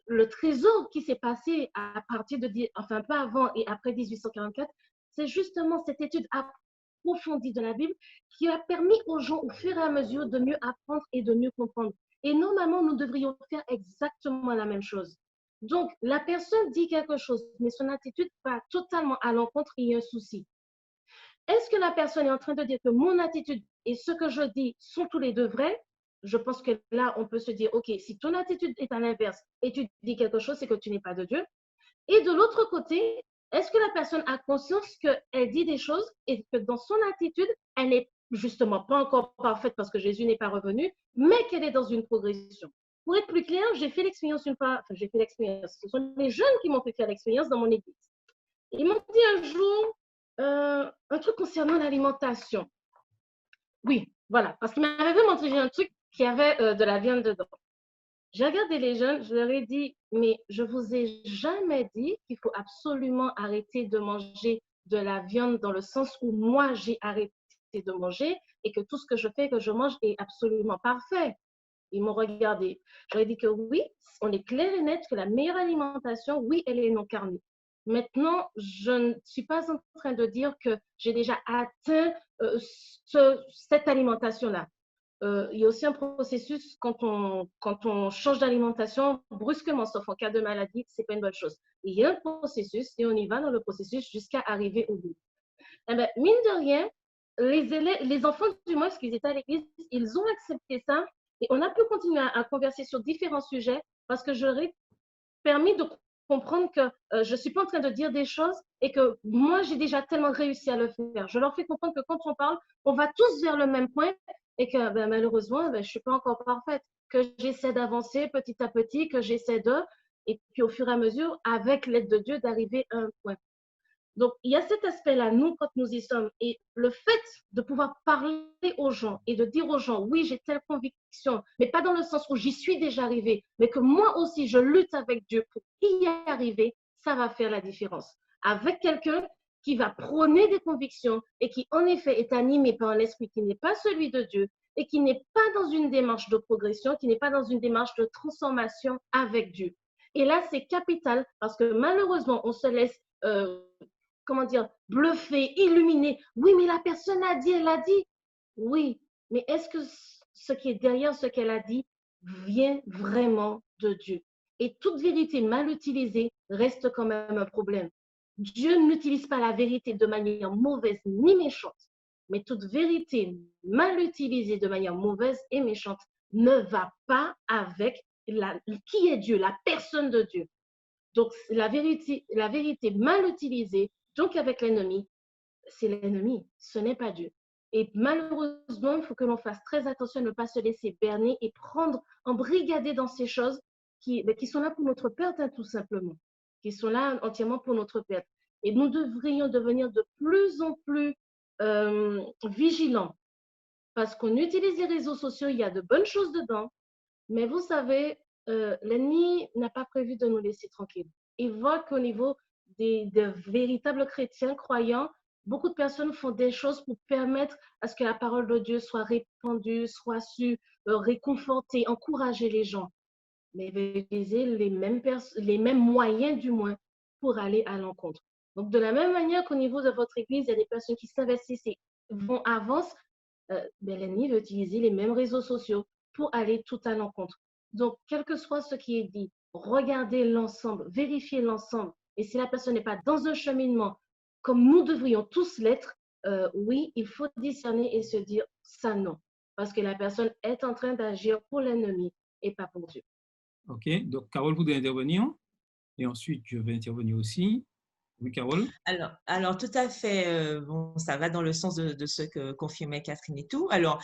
le trésor qui s'est passé à partir de, enfin, pas avant et après 1844, c'est justement cette étude approfondie de la Bible qui a permis aux gens, au fur et à mesure, de mieux apprendre et de mieux comprendre. Et normalement, nous devrions faire exactement la même chose. Donc, la personne dit quelque chose, mais son attitude va totalement à l'encontre, il y a un souci. Est-ce que la personne est en train de dire que mon attitude et ce que je dis sont tous les deux vrais? Je pense que là, on peut se dire, OK, si ton attitude est à l'inverse et tu dis quelque chose, c'est que tu n'es pas de Dieu. Et de l'autre côté, est-ce que la personne a conscience qu'elle dit des choses et que dans son attitude, elle n'est justement pas encore parfaite parce que Jésus n'est pas revenu, mais qu'elle est dans une progression? Pour être plus clair, j'ai fait l'expérience une fois, enfin, j'ai fait l'expérience. Ce sont les jeunes qui m'ont fait faire l'expérience dans mon église. Ils m'ont dit un jour un truc concernant l'alimentation. Oui, voilà, parce qu'ils m'avaient montré un truc qui avait de la viande dedans. J'ai regardé les jeunes, je leur ai dit, mais je ne vous ai jamais dit qu'il faut absolument arrêter de manger de la viande dans le sens où moi, j'ai arrêté de manger et que tout ce que je fais, que je mange est absolument parfait. Ils m'ont regardé. J'aurais dit que oui, on est clair et net que la meilleure alimentation, oui, elle est non carnée. Maintenant, je ne suis pas en train de dire que j'ai déjà atteint cette alimentation-là. Il y a aussi un processus quand on change d'alimentation brusquement, sauf en cas de maladie, ce n'est pas une bonne chose. Il y a un processus et on y va dans le processus jusqu'à arriver au bout. Eh bien, mine de rien, les enfants, du moins, parce qu'ils étaient à l'église, ils ont accepté ça et on a pu continuer à converser sur différents sujets parce que je leur ai permis de comprendre que je ne suis pas en train de dire des choses et que moi, j'ai déjà tellement réussi à le faire. Je leur fais comprendre que quand on parle, on va tous vers le même point et que malheureusement, je ne suis pas encore parfaite, que j'essaie d'avancer petit à petit, que j'essaie et puis au fur et à mesure, avec l'aide de Dieu, d'arriver à un point. Donc, il y a cet aspect-là, nous, quand nous y sommes, et le fait de pouvoir parler aux gens et de dire aux gens, oui, j'ai telle conviction, mais pas dans le sens où j'y suis déjà arrivé, mais que moi aussi, je lutte avec Dieu pour y arriver, ça va faire la différence. Avec quelqu'un qui va prôner des convictions et qui, en effet, est animé par un esprit qui n'est pas celui de Dieu et qui n'est pas dans une démarche de progression, qui n'est pas dans une démarche de transformation avec Dieu. Et là, c'est capital parce que malheureusement, on se laisse comment dire, bluffé, illuminé. Oui, mais la personne a dit, elle a dit. Oui, mais est-ce que ce qui est derrière ce qu'elle a dit vient vraiment de Dieu? Et toute vérité mal utilisée reste quand même un problème. Dieu n'utilise pas la vérité de manière mauvaise ni méchante, mais toute vérité mal utilisée de manière mauvaise et méchante ne va pas avec qui est Dieu, la personne de Dieu. Donc, la vérité mal utilisée, donc avec l'ennemi, c'est l'ennemi, ce n'est pas Dieu. Et malheureusement, il faut que l'on fasse très attention à ne pas se laisser berner et embrigader dans ces choses qui sont là pour notre perte, hein, tout simplement, qui sont là entièrement pour notre perte. Et nous devrions devenir de plus en plus vigilants parce qu'on utilise les réseaux sociaux, il y a de bonnes choses dedans, mais vous savez, l'ennemi n'a pas prévu de nous laisser tranquilles. Il voit qu'au niveau des véritables chrétiens croyants, beaucoup de personnes font des choses pour permettre à ce que la parole de Dieu soit répandue, soit su réconforter, encourager les gens. Mais utiliser les mêmes moyens, du moins, pour aller à l'encontre. Donc, de la même manière qu'au niveau de votre église, il y a des personnes qui s'investissent et avancent, l'ennemi va utiliser les mêmes réseaux sociaux pour aller tout à l'encontre. Donc, quel que soit ce qui est dit, regardez l'ensemble, vérifiez l'ensemble. Et si la personne n'est pas dans un cheminement comme nous devrions tous l'être, oui, il faut discerner et se dire ça non, parce que la personne est en train d'agir pour l'ennemi et pas pour Dieu. OK, donc Carole voudrait intervenir et ensuite je vais intervenir aussi. Oui, Carole? Alors, tout à fait, bon, ça va dans le sens de ce que confirmait Catherine et tout. Alors,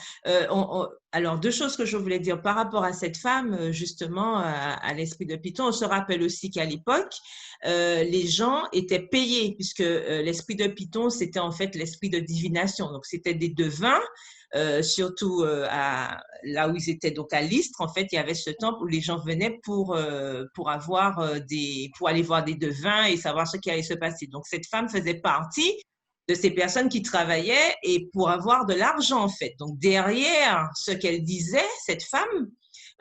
alors, deux choses que je voulais dire par rapport à cette femme, justement, à l'esprit de Python. On se rappelle aussi qu'à l'époque, les gens étaient payés, puisque l'esprit de Python, c'était en fait l'esprit de divination. Donc, c'était des devins. Surtout là où ils étaient, donc à Lystre, en fait, il y avait ce temple où les gens venaient pour aller voir des devins et savoir ce qui allait se passer. Donc, cette femme faisait partie de ces personnes qui travaillaient et pour avoir de l'argent, en fait. Donc, derrière ce qu'elle disait, cette femme,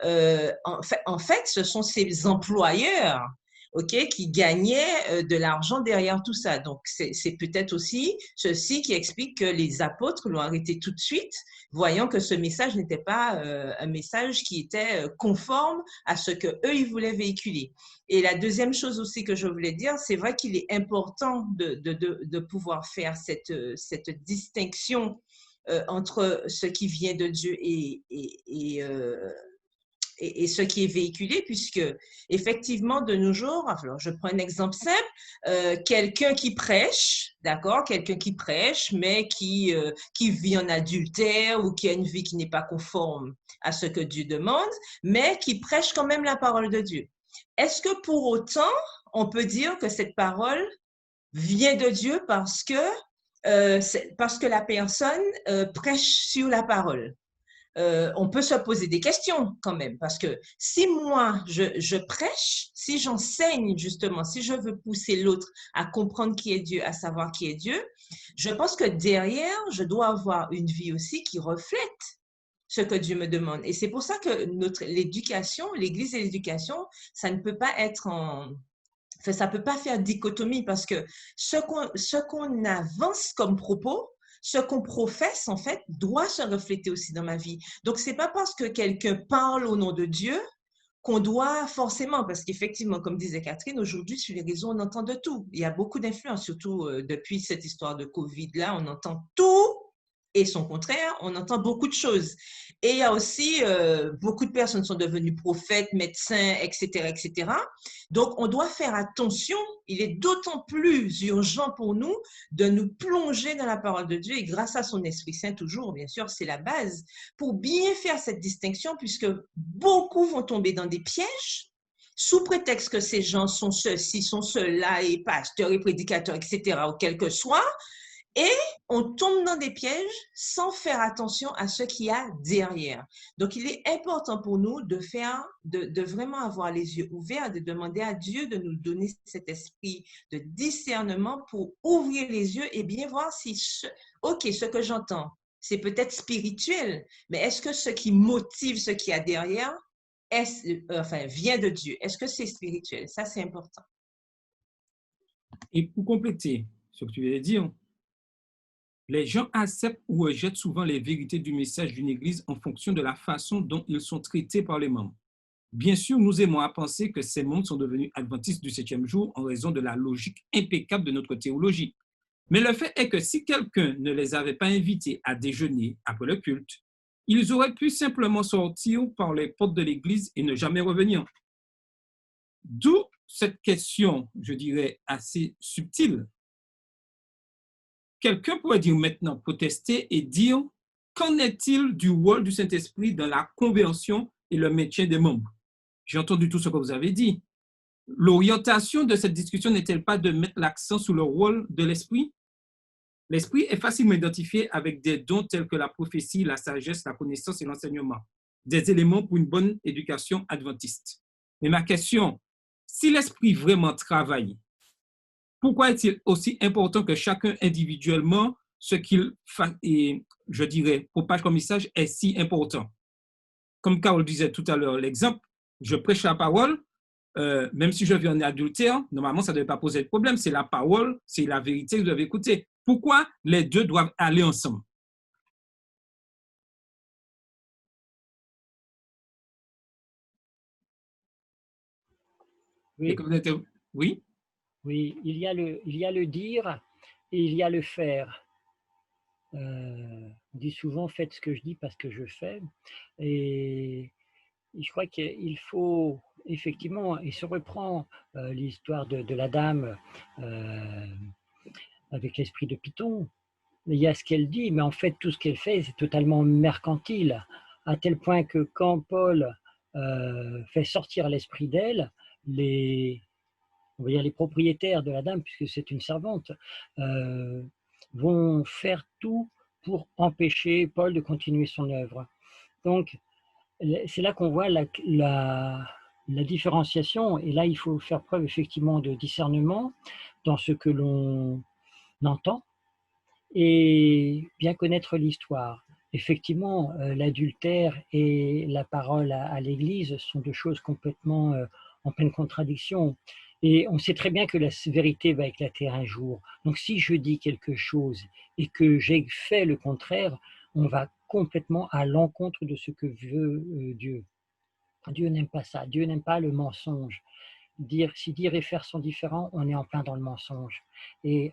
en fait, ce sont ses employeurs, OK, qui gagnaient de l'argent derrière tout ça. Donc, c'est peut-être aussi ceci qui explique que les apôtres l'ont arrêté tout de suite, voyant que ce message n'était pas un message qui était conforme à ce que eux ils voulaient véhiculer. Et la deuxième chose aussi que je voulais dire, c'est vrai qu'il est important de pouvoir faire cette distinction entre ce qui vient de Dieu et ce qui est véhiculé, puisque effectivement, de nos jours, alors je prends un exemple simple, quelqu'un qui prêche, d'accord, quelqu'un qui prêche, mais qui vit en adultère ou qui a une vie qui n'est pas conforme à ce que Dieu demande, mais qui prêche quand même la parole de Dieu. Est-ce que pour autant, on peut dire que cette parole vient de Dieu parce que la personne prêche sur la parole? On peut se poser des questions quand même, parce que si moi, je prêche, si j'enseigne justement, si je veux pousser l'autre à comprendre qui est Dieu, à savoir qui est Dieu, je pense que derrière, je dois avoir une vie aussi qui reflète ce que Dieu me demande. Et c'est pour ça que l'éducation, l'Église et l'éducation, ça ne peut pas être enfin, ça peut pas faire dichotomie, parce que ce qu'on avance comme propos, ce qu'on professe, en fait, doit se refléter aussi dans ma vie. Donc, c'est pas parce que quelqu'un parle au nom de Dieu qu'on doit forcément, parce qu'effectivement, comme disait Catherine, aujourd'hui, sur les réseaux, on entend de tout. Il y a beaucoup d'influence, surtout depuis cette histoire de Covid-là, on entend tout et son contraire, on entend beaucoup de choses. Et il y a aussi, beaucoup de personnes sont devenues prophètes, médecins, etc., etc. Donc, on doit faire attention. Il est d'autant plus urgent pour nous de nous plonger dans la parole de Dieu, et grâce à son Esprit Saint, toujours, bien sûr, c'est la base, pour bien faire cette distinction, puisque beaucoup vont tomber dans des pièges sous prétexte que ces gens sont ceux-ci, sont ceux-là, et pasteurs et prédicateurs, etc., ou quel que soit, et on tombe dans des pièges sans faire attention à ce qu'il y a derrière. Donc, il est important pour nous de vraiment avoir les yeux ouverts, de demander à Dieu de nous donner cet esprit de discernement pour ouvrir les yeux et bien voir si, ce que j'entends, c'est peut-être spirituel, mais est-ce que ce qui motive ce qu'il y a derrière vient de Dieu? Est-ce que c'est spirituel? Ça, c'est important. Et pour compléter ce que tu viens de dire, les gens acceptent ou rejettent souvent les vérités du message d'une Église en fonction de la façon dont ils sont traités par les membres. Bien sûr, nous aimons à penser que ces membres sont devenus adventistes du 7e jour en raison de la logique impeccable de notre théologie. Mais le fait est que si quelqu'un ne les avait pas invités à déjeuner après le culte, ils auraient pu simplement sortir par les portes de l'Église et ne jamais revenir. D'où cette question, je dirais, assez subtile. Quelqu'un pourrait dire maintenant, protester et dire, qu'en est-il du rôle du Saint-Esprit dans la conversion et le maintien des membres? J'ai entendu tout ce que vous avez dit. L'orientation de cette discussion n'est-elle pas de mettre l'accent sur le rôle de l'Esprit? L'Esprit est facilement identifié avec des dons tels que la prophétie, la sagesse, la connaissance et l'enseignement, des éléments pour une bonne éducation adventiste. Mais ma question, si l'Esprit vraiment travaille, pourquoi est-il aussi important que chacun individuellement, ce qu'il fait, et je dirais, propage comme message est si important? Comme Carole disait tout à l'heure, l'exemple, je prêche la parole, même si je vis en adultère, normalement, ça ne devait pas poser de problème. C'est la parole, c'est la vérité que vous devez écouter. Pourquoi les deux doivent aller ensemble? Oui, Oui? oui, il y a le dire et il y a le faire. On dit souvent, faites ce que je dis parce que je fais. Et je crois qu'il faut effectivement, et se reprend l'histoire de la dame avec l'esprit de Python. Il y a ce qu'elle dit, mais en fait, tout ce qu'elle fait, c'est totalement mercantile, à tel point que quand Paul fait sortir l'esprit d'elle, on va dire les propriétaires de la dame, puisque c'est une servante, vont faire tout pour empêcher Paul de continuer son œuvre. Donc, c'est là qu'on voit la différenciation, et là, il faut faire preuve effectivement de discernement dans ce que l'on entend et bien connaître l'histoire. Effectivement, l'adultère et la parole à l'Église sont deux choses complètement en pleine contradiction. Et on sait très bien que la vérité va éclater un jour. Donc si je dis quelque chose et que j'ai fait le contraire, on va complètement à l'encontre de ce que veut Dieu. Dieu n'aime pas ça. Dieu n'aime pas le mensonge. Si dire et faire sont différents, on est en plein dans le mensonge. Et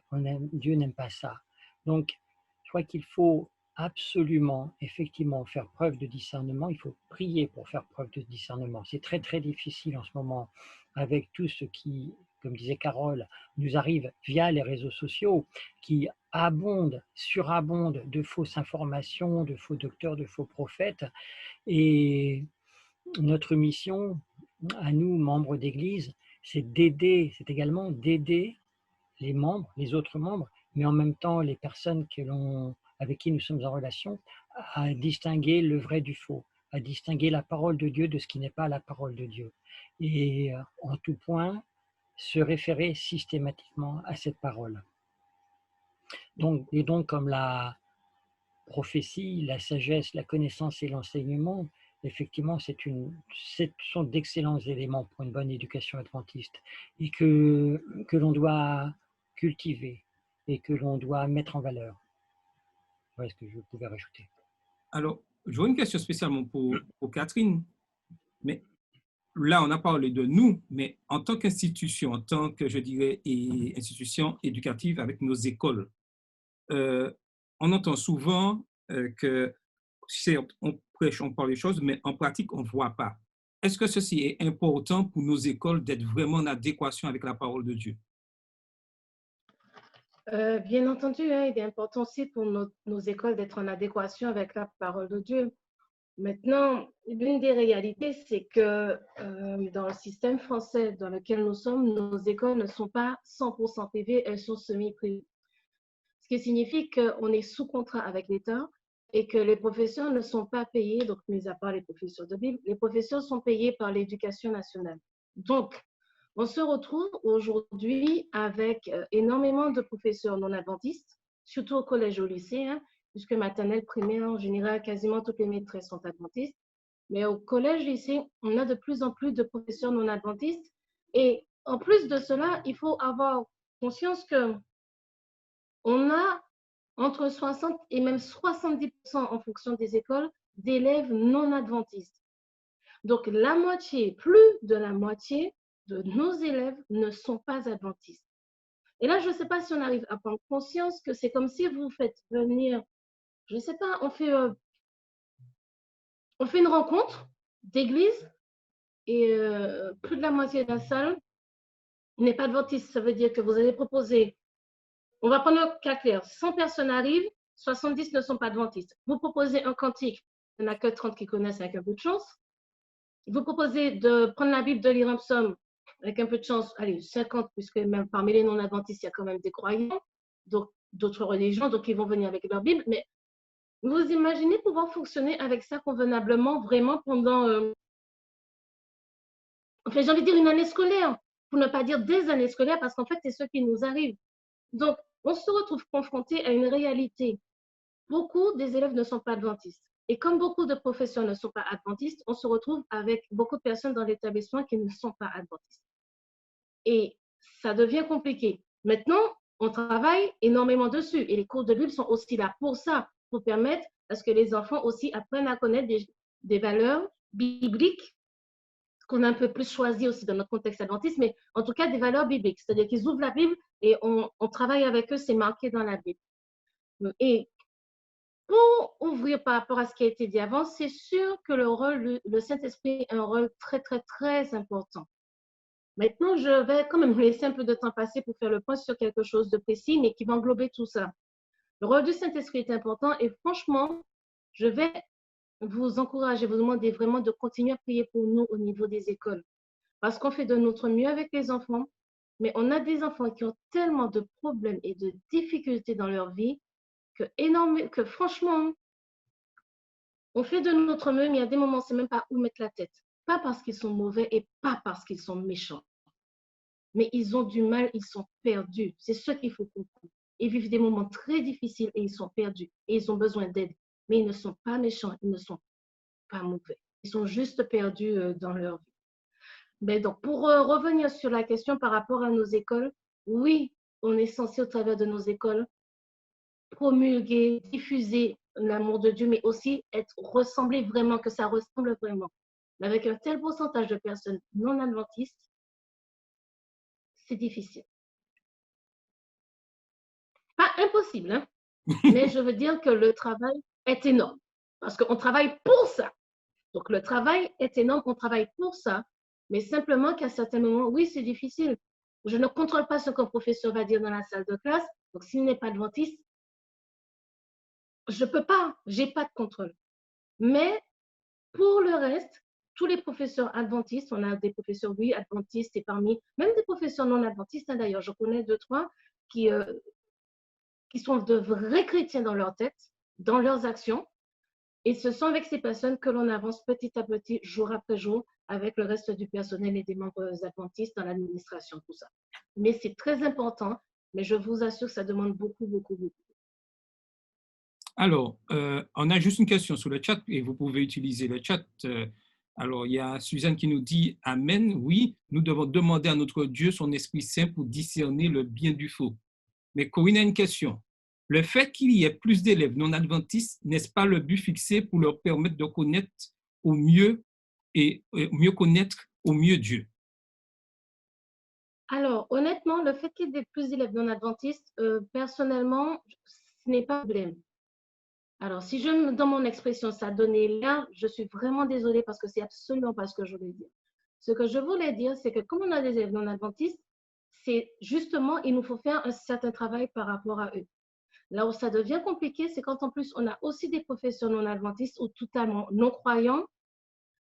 Dieu n'aime pas ça. Donc, je crois qu'il faut absolument, effectivement, faire preuve de discernement. Il faut prier pour faire preuve de discernement. C'est très, très difficile en ce moment avec tout ce qui, comme disait Carole, nous arrive via les réseaux sociaux, qui surabondent de fausses informations, de faux docteurs, de faux prophètes. Et notre mission, à nous, membres d'Église, c'est également d'aider les membres, les autres membres, mais en même temps les personnes avec qui nous sommes en relation, à distinguer le vrai du faux, à distinguer la parole de Dieu de ce qui n'est pas la parole de Dieu. Et en tout point, se référer systématiquement à cette parole. Donc, comme la prophétie, la sagesse, la connaissance et l'enseignement, effectivement, ce sont d'excellents éléments pour une bonne éducation adventiste et que l'on doit cultiver et que l'on doit mettre en valeur. Voilà ce que je pouvais rajouter. Alors, j'aurais une question spécialement pour Catherine. Mais là, on a parlé de nous, mais en tant qu'institution, en tant que, je dirais, institution éducative avec nos écoles, on entend souvent que certes, on prêche, on parle des choses, mais en pratique, on ne voit pas. Est-ce que ceci est important pour nos écoles d'être vraiment en adéquation avec la parole de Dieu? Bien entendu, hein, il est important aussi pour nos écoles d'être en adéquation avec la parole de Dieu. Maintenant, l'une des réalités, c'est que dans le système français dans lequel nous sommes, nos écoles ne sont pas 100% privées, elles sont semi-privées. Ce qui signifie qu'on est sous contrat avec l'État et que les professeurs ne sont pas payés, donc mis à part les professeurs de Bible, les professeurs sont payés par l'Éducation nationale. Donc, on se retrouve aujourd'hui avec énormément de professeurs non adventistes, surtout au collège et au lycée, hein, puisque maternelle, primaire, en général, quasiment toutes les maîtresses sont adventistes. Mais au collège, lycée, on a de plus en plus de professeurs non adventistes. Et en plus de cela, il faut avoir conscience que on a entre 60 et même 70% en fonction des écoles d'élèves non adventistes. Donc, la moitié, plus de la moitié de nos élèves ne sont pas adventistes. Et là, je ne sais pas si on arrive à prendre conscience que c'est comme si vous faites venir, je ne sais pas, on fait une rencontre d'église et plus de la moitié de la salle n'est pas adventiste. Ça veut dire que vous allez proposer, on va prendre un cas clair, 100 personnes arrivent, 70 ne sont pas adventistes. Vous proposez un cantique, il n'y en a que 30 qui connaissent avec un peu de chance. Vous proposez de prendre la Bible, de lire un psaume, avec un peu de chance, allez, 50, puisque même parmi les non-adventistes, il y a quand même des croyants, donc d'autres religions, donc ils vont venir avec leur Bible. Mais vous imaginez pouvoir fonctionner avec ça convenablement, vraiment pendant, enfin, j'ai envie de dire une année scolaire, pour ne pas dire des années scolaires, parce qu'en fait, c'est ce qui nous arrive. Donc, on se retrouve confronté à une réalité. Beaucoup des élèves ne sont pas adventistes. Et comme beaucoup de professeurs ne sont pas adventistes, on se retrouve avec beaucoup de personnes dans l'établissement qui ne sont pas adventistes. Et ça devient compliqué. Maintenant, on travaille énormément dessus. Et les cours de Bible sont aussi là pour ça, pour permettre à ce que les enfants aussi apprennent à connaître des valeurs bibliques qu'on a un peu plus choisies aussi dans notre contexte adventiste, mais en tout cas des valeurs bibliques. C'est-à-dire qu'ils ouvrent la Bible et on travaille avec eux, c'est marqué dans la Bible. Et pour ouvrir par rapport à ce qui a été dit avant, c'est sûr que le Saint-Esprit a un rôle très, très, très important. Maintenant, je vais quand même laisser un peu de temps passer pour faire le point sur quelque chose de précis, mais qui va englober tout ça. Le rôle du Saint-Esprit est important et franchement, je vais vous encourager, vous demander vraiment de continuer à prier pour nous au niveau des écoles. Parce qu'on fait de notre mieux avec les enfants, mais on a des enfants qui ont tellement de problèmes et de difficultés dans leur vie que franchement, on fait de notre mieux, mais il y a des moments, on ne sait même pas où mettre la tête. Pas parce qu'ils sont mauvais et pas parce qu'ils sont méchants. Mais ils ont du mal, ils sont perdus. C'est ce qu'il faut comprendre. Ils vivent des moments très difficiles et ils sont perdus. Et ils ont besoin d'aide. Mais ils ne sont pas méchants, ils ne sont pas mauvais. Ils sont juste perdus dans leur vie. Mais donc, pour revenir sur la question par rapport à nos écoles, oui, on est censé au travers de nos écoles promulguer, diffuser l'amour de Dieu, mais aussi ressembler vraiment, que ça ressemble vraiment. Mais avec un tel pourcentage de personnes non adventistes, c'est difficile. Pas impossible, hein? Mais je veux dire que le travail est énorme parce qu'on travaille pour ça. Donc, le travail est énorme, on travaille pour ça, mais simplement qu'à certains moments, oui, c'est difficile. Je ne contrôle pas ce qu'un professeur va dire dans la salle de classe. Donc, s'il n'est pas adventiste, je ne peux pas, je n'ai pas de contrôle. Mais pour le reste, tous les professeurs adventistes, on a des professeurs, oui, adventistes, et même des professeurs non adventistes, hein, d'ailleurs, je connais 2-3 qui sont de vrais chrétiens dans leur tête, dans leurs actions. Et ce sont avec ces personnes que l'on avance petit à petit, jour après jour, avec le reste du personnel et des membres adventistes dans l'administration, tout ça. Mais c'est très important, mais je vous assure que ça demande beaucoup, beaucoup, beaucoup. Alors, on a juste une question sur le chat et vous pouvez utiliser le chat. Alors, il y a Suzanne qui nous dit « Amen, oui, nous devons demander à notre Dieu son Esprit Saint pour discerner le bien du faux. » Mais Corinne a une question. Le fait qu'il y ait plus d'élèves non adventistes, n'est-ce pas le but fixé pour leur permettre de connaître au mieux et mieux connaître au mieux Dieu? Alors, honnêtement, le fait qu'il y ait plus d'élèves non adventistes, personnellement, ce n'est pas un problème. Alors, si dans mon expression, ça donnait l'air, je suis vraiment désolée parce que c'est absolument pas ce que je voulais dire. Ce que je voulais dire, c'est que comme on a des élèves non adventistes, c'est justement, il nous faut faire un certain travail par rapport à eux. Là où ça devient compliqué, c'est quand en plus on a aussi des professeurs non adventistes ou totalement non croyants.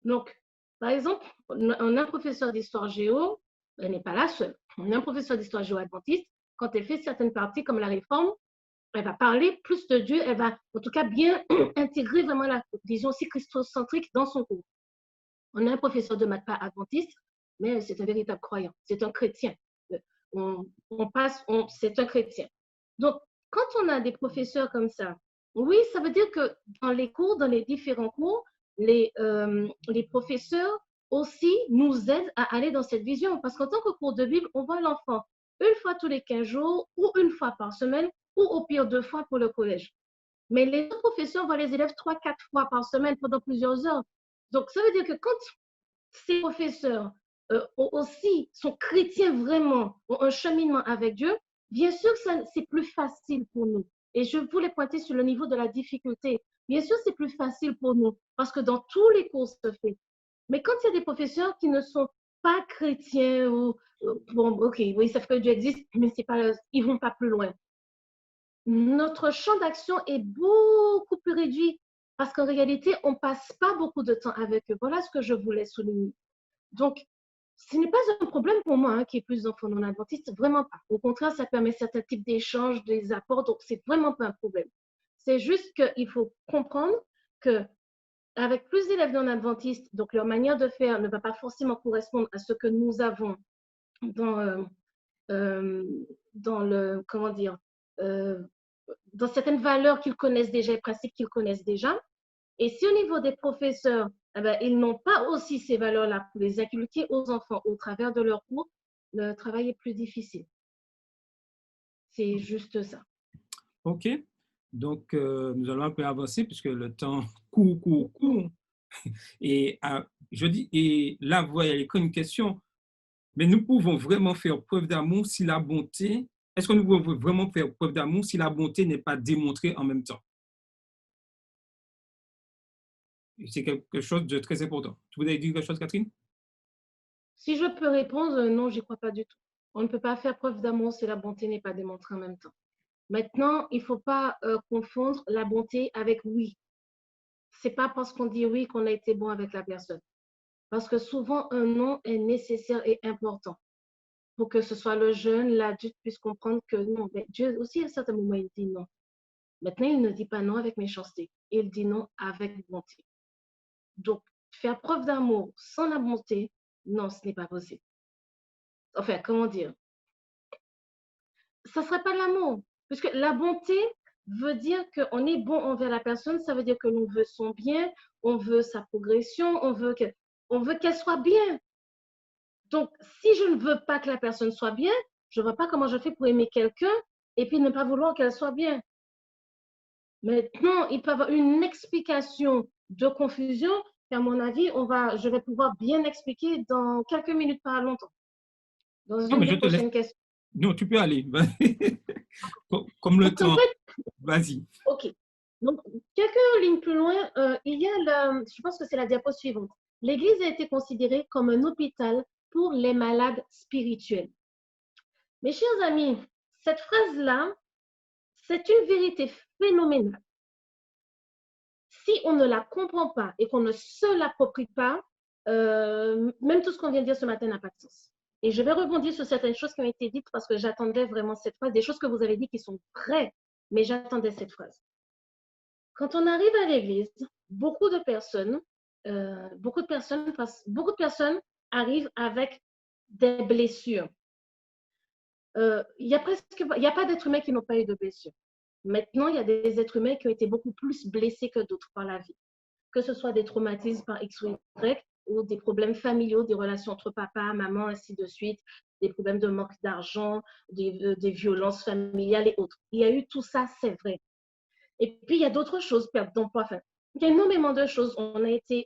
Donc, par exemple, on a un professeur d'histoire géo, elle n'est pas la seule. On a un professeur d'histoire géo adventiste, quand elle fait certaines parties comme la réforme, elle va parler plus de Dieu, elle va en tout cas bien intégrer vraiment la vision aussi christocentrique dans son cours. On a un professeur de maths pas adventiste, mais c'est un véritable croyant, c'est un chrétien. C'est un chrétien. Donc, quand on a des professeurs comme ça, oui, ça veut dire que dans les cours, dans les différents cours, les professeurs aussi nous aident à aller dans cette vision. Parce qu'en tant que cours de Bible, on voit l'enfant une fois tous les 15 jours ou une fois par semaine ou au pire 2 fois pour le collège. Mais les autres professeurs voient les élèves 3-4 fois par semaine pendant plusieurs heures. Donc, ça veut dire que quand ces professeurs aussi sont chrétiens vraiment, ont un cheminement avec Dieu, bien sûr que c'est plus facile pour nous. Et je voulais pointer sur le niveau de la difficulté. Bien sûr, c'est plus facile pour nous parce que dans tous les cours, ça se fait. Mais quand il y a des professeurs qui ne sont pas chrétiens ou, bon, ok, oui, ils savent que Dieu existe, mais ils ne vont pas plus loin. Notre champ d'action est beaucoup plus réduit parce qu'en réalité, on ne passe pas beaucoup de temps avec eux. Voilà ce que je voulais souligner. Donc, ce n'est pas un problème pour moi qu'il y ait plus d'enfants non adventistes, vraiment pas. Au contraire, ça permet certains types d'échanges, des apports, donc c'est vraiment pas un problème. C'est juste qu'il faut comprendre qu'avec plus d'élèves non adventistes, donc leur manière de faire ne va pas forcément correspondre à ce que nous avons dans certaines valeurs qu'ils connaissent déjà, les principes qu'ils connaissent déjà. Et si au niveau des professeurs, ils n'ont pas aussi ces valeurs-là pour les inculquer aux enfants au travers de leurs cours, le travail est plus difficile. C'est juste ça. OK. Donc, nous allons un peu avancer puisque le temps court. Et là, vous voyez, il y a une question. Mais nous pouvons vraiment faire preuve d'amour si la bonté, est-ce que nous pouvons vraiment faire preuve d'amour si la bonté n'est pas démontrée en même temps? C'est quelque chose de très important. Tu voulais dire quelque chose, Catherine? Si je peux répondre, non, j'y crois pas du tout. On ne peut pas faire preuve d'amour si la bonté n'est pas démontrée en même temps. Maintenant, il ne faut pas confondre la bonté avec oui. Ce n'est pas parce qu'on dit oui qu'on a été bon avec la personne. Parce que souvent, un non est nécessaire et important pour que ce soit le jeune, l'adulte puisse comprendre que non. Mais Dieu aussi, à un certain moment, il dit non. Maintenant, il ne dit pas non avec méchanceté. Il dit non avec bonté. Donc, faire preuve d'amour sans la bonté, non, ce n'est pas possible. Enfin, comment dire? Ça ne serait pas de l'amour. Puisque la bonté veut dire qu'on est bon envers la personne, ça veut dire que l'on veut son bien, on veut sa progression, on veut qu'elle soit bien. Donc, si je ne veux pas que la personne soit bien, je ne vois pas comment je fais pour aimer quelqu'un et puis ne pas vouloir qu'elle soit bien. Maintenant, il peut y avoir une explication de confusion, et à mon avis, je vais pouvoir bien expliquer dans quelques minutes, pas longtemps, dans Non, une mais des je te laisse. prochaines questions. Non, tu peux aller. Comme le Donc, en temps. fait, Vas-y. OK. Donc, quelques lignes plus loin, il y a, je pense que c'est la diapo suivante. L'Église a été considérée comme un hôpital pour les malades spirituels. Mes chers amis, cette phrase-là, c'est une vérité phénoménale. Si on ne la comprend pas et qu'on ne se l'approprie pas, même tout ce qu'on vient de dire ce matin n'a pas de sens. Et je vais rebondir sur certaines choses qui ont été dites parce que j'attendais vraiment cette phrase, des choses que vous avez dit qui sont vraies, mais j'attendais cette phrase. Quand on arrive à l'église, beaucoup de personnes arrivent avec des blessures. Il n'y a pas d'êtres humains qui n'ont pas eu de blessures. Maintenant, il y a des êtres humains qui ont été beaucoup plus blessés que d'autres par la vie. Que ce soit des traumatismes par X ou Y, ou des problèmes familiaux, des relations entre papa, maman, ainsi de suite, des problèmes de manque d'argent, des violences familiales et autres. Il y a eu tout ça, c'est vrai. Et puis, il y a d'autres choses, perte d'emploi. Enfin, il y a énormément de choses. On a été,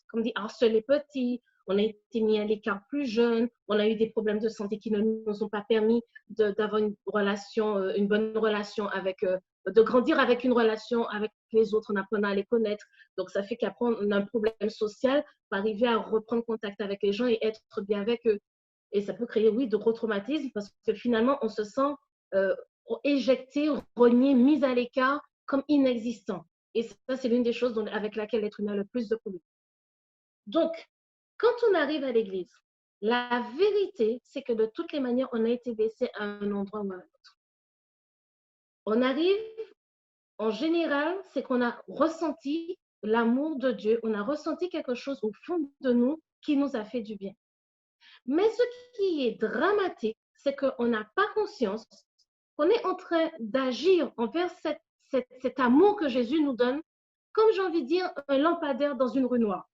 comme dit, harcelés petits, on a été mis à l'écart plus jeune, on a eu des problèmes de santé qui ne nous ont pas permis d'avoir une bonne relation de grandir avec une relation avec les autres en apprenant à les connaître. Donc, ça fait qu'après, on a un problème social pour arriver à reprendre contact avec les gens et être bien avec eux. Et ça peut créer, oui, de gros traumatismes parce que finalement, on se sent éjecté, renié, mis à l'écart comme inexistant. Et ça, c'est l'une des choses avec laquelle l'être humain a le plus de problèmes. Donc, quand on arrive à l'église, la vérité, c'est que de toutes les manières, on a été blessé à un endroit ou à un autre. On arrive, en général, c'est qu'on a ressenti l'amour de Dieu, on a ressenti quelque chose au fond de nous qui nous a fait du bien. Mais ce qui est dramatique, c'est qu'on n'a pas conscience qu'on est en train d'agir envers cet amour que Jésus nous donne, comme j'ai envie de dire, un lampadaire dans une rue noire.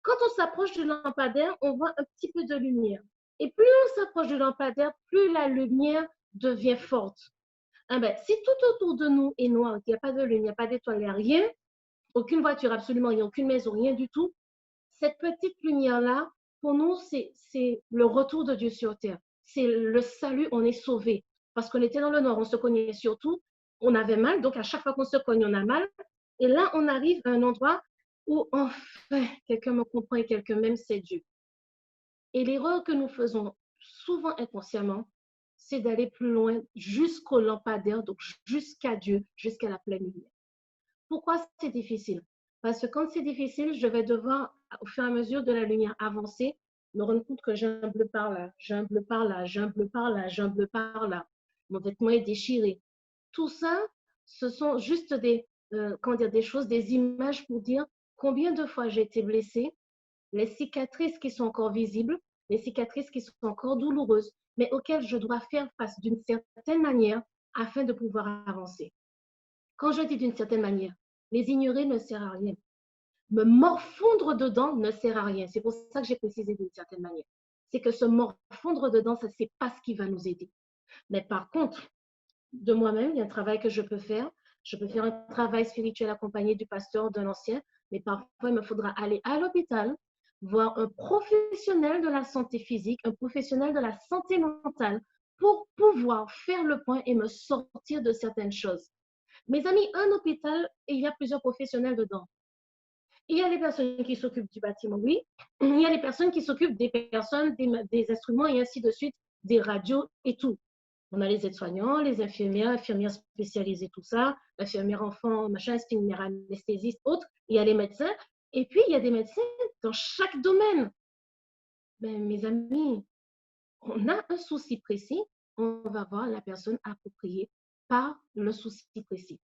Quand on s'approche du lampadaire, on voit un petit peu de lumière. Et plus on s'approche du lampadaire, plus la lumière devient forte. Si tout autour de nous est noir, qu'il n'y a pas de lune, il n'y a pas d'étoile, il n'y a rien, aucune voiture, absolument rien, aucune maison, rien du tout, cette petite lumière-là, pour nous, c'est le retour de Dieu sur terre. C'est le salut, on est sauvé. Parce qu'on était dans le nord, on se cognait surtout, on avait mal, donc à chaque fois qu'on se cogne, on a mal. Et là, on arrive à un endroit où enfin, quelqu'un me comprend et quelqu'un m'aime, c'est Dieu. Et l'erreur que nous faisons souvent inconsciemment, c'est d'aller plus loin jusqu'au lampadaire, donc jusqu'à Dieu, jusqu'à la pleine lumière. Pourquoi c'est difficile? Parce que quand c'est difficile, je vais devoir, au fur et à mesure de la lumière avancer, me rendre compte que j'ai un bleu par là, j'ai un bleu par là, j'ai un bleu par là, j'ai un bleu par là. Mon vêtement est déchiré. Tout ça, ce sont juste des choses, des images pour dire combien de fois j'ai été blessée, les cicatrices qui sont encore visibles, les cicatrices qui sont encore douloureuses, mais auxquelles je dois faire face d'une certaine manière afin de pouvoir avancer. Quand je dis d'une certaine manière, les ignorer ne sert à rien. Me morfondre dedans ne sert à rien. C'est pour ça que j'ai précisé d'une certaine manière. C'est que se morfondre dedans, ça, c'est pas ce qui va nous aider. Mais par contre, de moi-même, il y a un travail que je peux faire. Je peux faire un travail spirituel accompagné du pasteur, d'un ancien, mais parfois, il me faudra aller à l'hôpital, voir un professionnel de la santé physique, un professionnel de la santé mentale, pour pouvoir faire le point et me sortir de certaines choses. Mes amis, un hôpital, il y a plusieurs professionnels dedans. Il y a les personnes qui s'occupent du bâtiment, oui. Il y a les personnes qui s'occupent des personnes, des instruments et ainsi de suite, des radios et tout. On a les aides-soignants, les infirmières spécialisées, tout ça, infirmières enfants, machin, infirmières anesthésistes, autres. Il y a les médecins. Et puis, il y a des médecins dans chaque domaine. Ben, mes amis, on a un souci précis, on va voir la personne appropriée par le souci précis.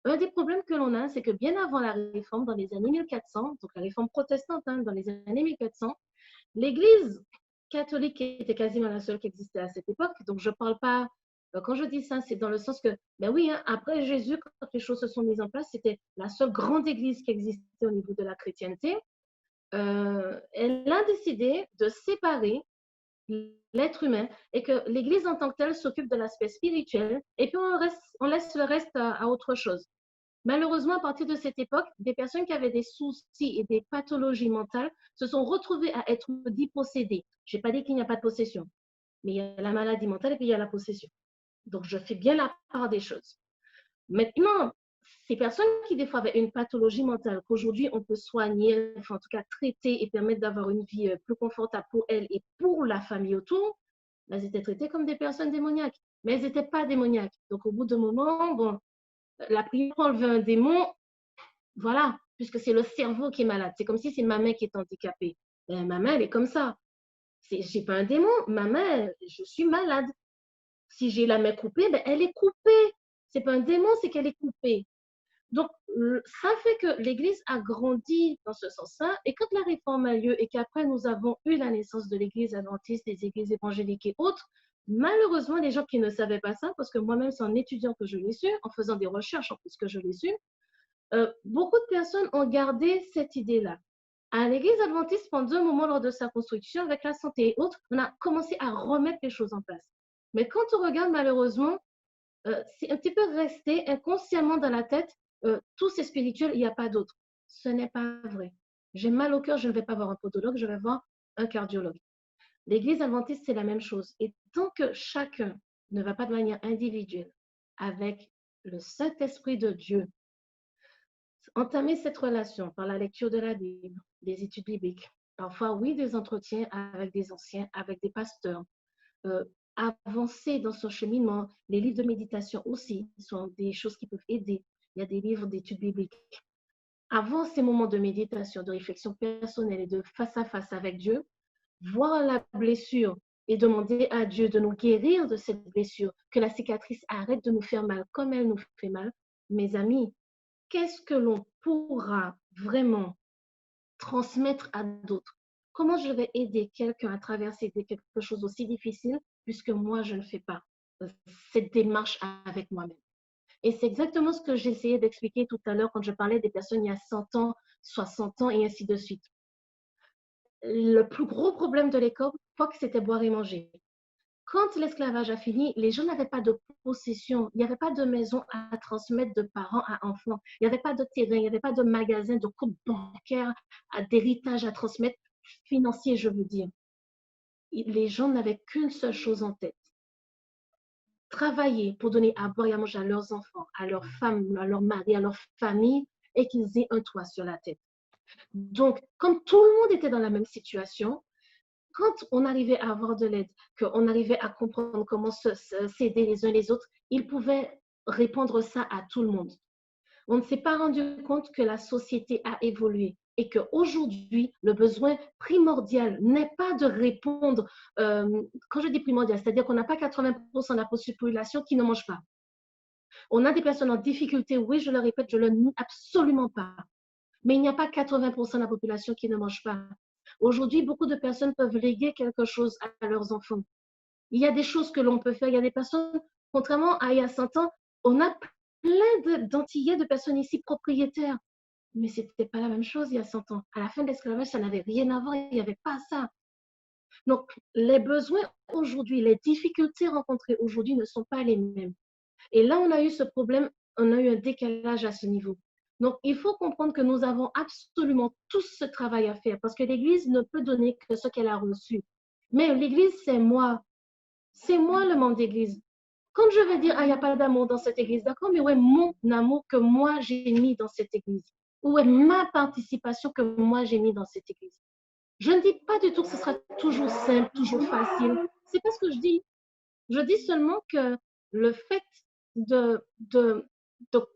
Un des problèmes que l'on a, c'est que bien avant la réforme, dans les années 1400, donc la réforme protestante, dans les années 1400, l'Église catholique était quasiment la seule qui existait à cette époque. Donc, je ne parle pas, quand je dis ça, c'est dans le sens que, ben oui, après Jésus, quand les choses se sont mises en place, c'était la seule grande Église qui existait au niveau de la chrétienté. Elle a décidé de séparer l'être humain et que l'Église en tant que telle s'occupe de l'aspect spirituel et puis on laisse le reste à autre chose. Malheureusement, à partir de cette époque, des personnes qui avaient des soucis et des pathologies mentales se sont retrouvées à être dites possédées. Je n'ai pas dit qu'il n'y a pas de possession, mais il y a la maladie mentale et puis il y a la possession. Donc, je fais bien la part des choses. Maintenant, ces personnes qui des fois avaient une pathologie mentale qu'aujourd'hui on peut soigner, enfin, en tout cas traiter et permettre d'avoir une vie plus confortable pour elles et pour la famille autour, elles étaient traitées comme des personnes démoniaques. Mais elles n'étaient pas démoniaques. Donc au bout d'un moment, bon, la prière pour enlever un démon, voilà, puisque c'est le cerveau qui est malade. C'est comme si c'est ma main qui est handicapée. Ben, ma main, elle est comme ça. Je n'ai pas un démon, ma main, je suis malade. Si j'ai la main coupée, ben, elle est coupée. Ce n'est pas un démon, c'est qu'elle est coupée. Donc, ça fait que l'Église a grandi dans ce sens-là. Et quand la réforme a lieu et qu'après nous avons eu la naissance de l'Église adventiste, des églises évangéliques et autres, malheureusement, les gens qui ne savaient pas ça, parce que moi-même, c'est en étudiant que je l'ai su, en faisant des recherches en plus que je l'ai su, beaucoup de personnes ont gardé cette idée-là. À l'Église adventiste, pendant un moment lors de sa construction, avec la santé et autres, on a commencé à remettre les choses en place. Mais quand on regarde, malheureusement, c'est un petit peu resté inconsciemment dans la tête, tout c'est spirituel, il n'y a pas d'autre. Ce n'est pas vrai. J'ai mal au cœur, je ne vais pas voir un podologue, je vais voir un cardiologue. L'Église adventiste, c'est la même chose. Et tant que chacun ne va pas de manière individuelle avec le Saint-Esprit de Dieu, entamer cette relation par la lecture de la Bible, des études bibliques, parfois, oui, des entretiens avec des anciens, avec des pasteurs, avancer dans son cheminement. Les livres de méditation aussi sont des choses qui peuvent aider. Il y a des livres d'études bibliques. Avant ces moments de méditation, de réflexion personnelle et de face à face avec Dieu, voir la blessure et demander à Dieu de nous guérir de cette blessure, que la cicatrice arrête de nous faire mal comme elle nous fait mal. Mes amis, qu'est-ce que l'on pourra vraiment transmettre à d'autres? Comment je vais aider quelqu'un à traverser quelque chose aussi difficile puisque moi, je ne fais pas cette démarche avec moi-même? Et c'est exactement ce que j'essayais d'expliquer tout à l'heure quand je parlais des personnes il y a 100 ans, 60 ans et ainsi de suite. Le plus gros problème de l'époque, c'était boire et manger. Quand l'esclavage a fini, les gens n'avaient pas de possession, il n'y avait pas de maison à transmettre de parents à enfants, il n'y avait pas de terrain, il n'y avait pas de magasin, de compte bancaire, d'héritage à transmettre, financier, je veux dire. Les gens n'avaient qu'une seule chose en tête: travailler pour donner à boire et à manger à leurs enfants, à leurs femmes, à leurs maris, à leur famille, et qu'ils aient un toit sur la tête. Donc, comme tout le monde était dans la même situation, quand on arrivait à avoir de l'aide, qu'on arrivait à comprendre comment s'aider les uns les autres, ils pouvaient répondre ça à tout le monde. On ne s'est pas rendu compte que la société a évolué et qu'aujourd'hui, le besoin primordial n'est pas de répondre, quand je dis primordial, c'est-à-dire qu'on n'a pas 80% de la population qui ne mange pas. On a des personnes en difficulté, oui, je le répète, je ne le nie absolument pas. Mais il n'y a pas 80% de la population qui ne mange pas. Aujourd'hui, beaucoup de personnes peuvent léguer quelque chose à leurs enfants. Il y a des choses que l'on peut faire. Il y a des personnes, contrairement à il y a 100 ans, on a plein d'antillais, de personnes ici propriétaires. Mais ce n'était pas la même chose il y a 100 ans. À la fin de l'esclavage, ça n'avait rien à voir. Il n'y avait pas ça. Donc, les besoins aujourd'hui, les difficultés rencontrées aujourd'hui ne sont pas les mêmes. Et là, on a eu ce problème, on a eu un décalage à ce niveau. Donc, il faut comprendre que nous avons absolument tous ce travail à faire parce que l'Église ne peut donner que ce qu'elle a reçu. Mais l'Église, c'est moi. C'est moi le membre d'Église. Quand je vais dire, ah, il n'y a pas d'amour dans cette Église, d'accord, mais ouais, mon amour que moi, j'ai mis dans cette Église. Où est ma participation que moi j'ai mis dans cette église? Je ne dis pas du tout que ce sera toujours simple, toujours facile. C'est pas ce que je dis. Je dis seulement que le fait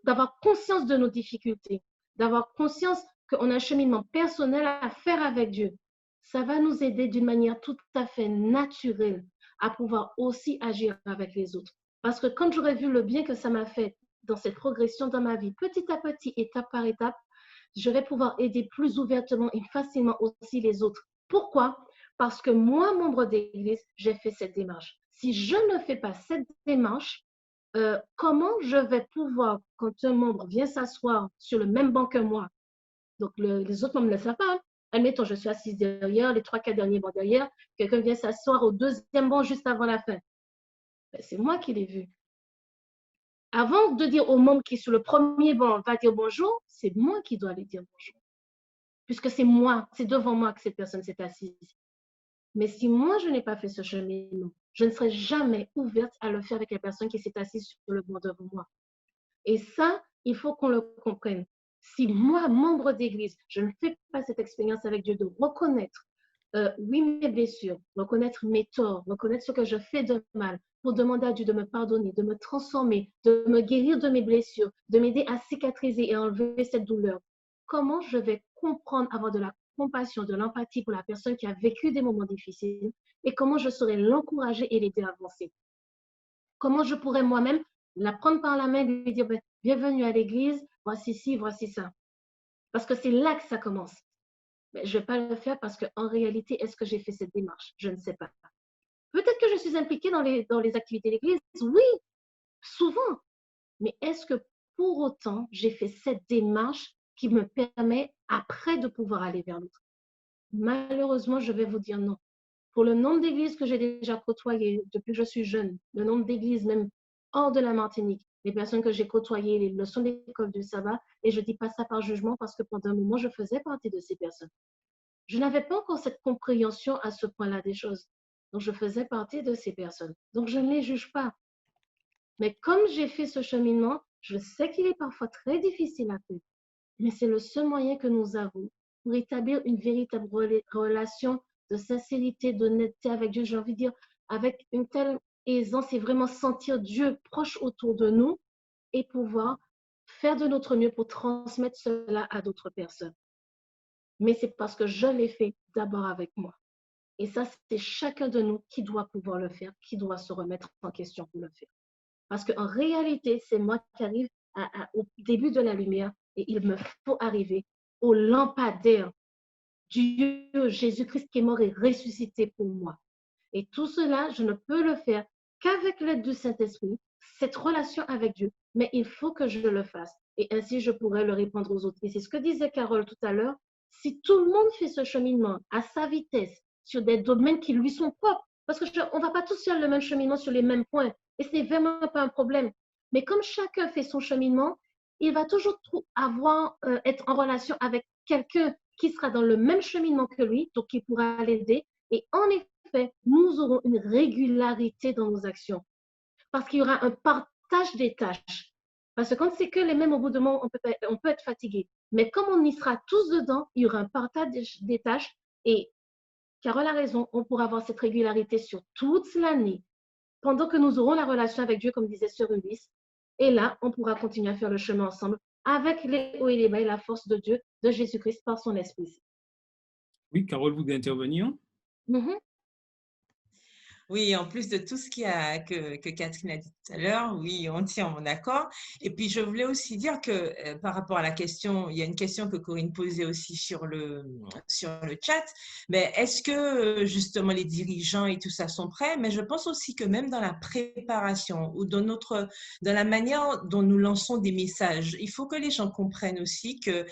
d'avoir conscience de nos difficultés, d'avoir conscience qu'on a un cheminement personnel à faire avec Dieu, ça va nous aider d'une manière tout à fait naturelle à pouvoir aussi agir avec les autres. Parce que quand j'aurais vu le bien que ça m'a fait dans cette progression dans ma vie, petit à petit, étape par étape, je vais pouvoir aider plus ouvertement et facilement aussi les autres. Pourquoi? Parce que moi, membre d'église, j'ai fait cette démarche. Si je ne fais pas cette démarche, comment je vais pouvoir, quand un membre vient s'asseoir sur le même banc que moi, donc les autres membres ne le savent pas, hein. Admettons, je suis assise derrière, les 3-4 derniers bancs derrière, quelqu'un vient s'asseoir au deuxième banc juste avant la fin. Ben, c'est moi qui l'ai vu. Avant de dire au membre qui est sur le premier banc, va dire bonjour, c'est moi qui dois aller dire bonjour. Puisque c'est moi, c'est devant moi que cette personne s'est assise. Mais si moi, je n'ai pas fait ce cheminement, je ne serai jamais ouverte à le faire avec la personne qui s'est assise sur le banc devant moi. Et ça, il faut qu'on le comprenne. Si moi, membre d'église, je ne fais pas cette expérience avec Dieu de reconnaître, oui, mes blessures, reconnaître mes torts, reconnaître ce que je fais de mal, pour demander à Dieu de me pardonner, de me transformer, de me guérir de mes blessures, de m'aider à cicatriser et à enlever cette douleur, comment je vais comprendre, avoir de la compassion, de l'empathie pour la personne qui a vécu des moments difficiles et comment je saurais l'encourager et l'aider à avancer? Comment je pourrais moi-même la prendre par la main et lui dire, bienvenue à l'église, voici ci, voici ça. Parce que c'est là que ça commence. Mais je ne vais pas le faire parce qu'en réalité, est-ce que j'ai fait cette démarche? Je ne sais pas. Peut-être que je suis impliquée dans les activités de l'église. Oui, souvent. Mais est-ce que pour autant, j'ai fait cette démarche qui me permet après de pouvoir aller vers l'autre? Malheureusement, je vais vous dire non. Pour le nombre d'églises que j'ai déjà côtoyées depuis que je suis jeune, le nombre d'églises même hors de la Martinique, les personnes que j'ai côtoyées, les leçons d'école du sabbat, et je ne dis pas ça par jugement parce que pendant un moment, je faisais partie de ces personnes. Je n'avais pas encore cette compréhension à ce point-là des choses. Donc, je faisais partie de ces personnes. Donc, je ne les juge pas. Mais comme j'ai fait ce cheminement, je sais qu'il est parfois très difficile à faire. Mais c'est le seul moyen que nous avons pour établir une véritable relation de sincérité, d'honnêteté avec Dieu. J'ai envie de dire, avec une telle aisance et vraiment sentir Dieu proche autour de nous et pouvoir faire de notre mieux pour transmettre cela à d'autres personnes. Mais c'est parce que je l'ai fait d'abord avec moi. Et ça, c'est chacun de nous qui doit pouvoir le faire, qui doit se remettre en question pour le faire. Parce qu'en réalité, c'est moi qui arrive au début de la lumière et il me faut arriver au lampadaire. Dieu, Jésus-Christ qui est mort et ressuscité pour moi. Et tout cela, je ne peux le faire qu'avec l'aide du Saint-Esprit, cette relation avec Dieu, mais il faut que je le fasse. Et ainsi, je pourrai le répandre aux autres. Et c'est ce que disait Carole tout à l'heure. Si tout le monde fait ce cheminement à sa vitesse, sur des domaines qui lui sont propres, parce qu'on ne va pas tous faire le même cheminement sur les mêmes points, et ce n'est vraiment pas un problème. Mais comme chacun fait son cheminement, il va toujours être en relation avec quelqu'un qui sera dans le même cheminement que lui, donc qui pourra l'aider. Et en effet, nous aurons une régularité dans nos actions. Parce qu'il y aura un partage des tâches. Parce que quand c'est que les mêmes, au bout de moment, on peut être fatigué. Mais comme on y sera tous dedans, il y aura un partage des tâches. Et Carole a raison, on pourra avoir cette régularité sur toute l'année, pendant que nous aurons la relation avec Dieu, comme disait Sœur Ulysse. Et là, on pourra continuer à faire le chemin ensemble avec les hauts et les bas et la force de Dieu, de Jésus-Christ par son Esprit. Oui, Carole, vous voulez intervenir? Oui, en plus de tout ce que Catherine a dit tout à l'heure, oui, on tient mon accord. Et puis, je voulais aussi dire que par rapport à la question, il y a une question que Corinne posait aussi sur le chat, mais est-ce que justement les dirigeants et tout ça sont prêts? Mais je pense aussi que même dans la préparation ou dans la manière dont nous lançons des messages, il faut que les gens comprennent aussi que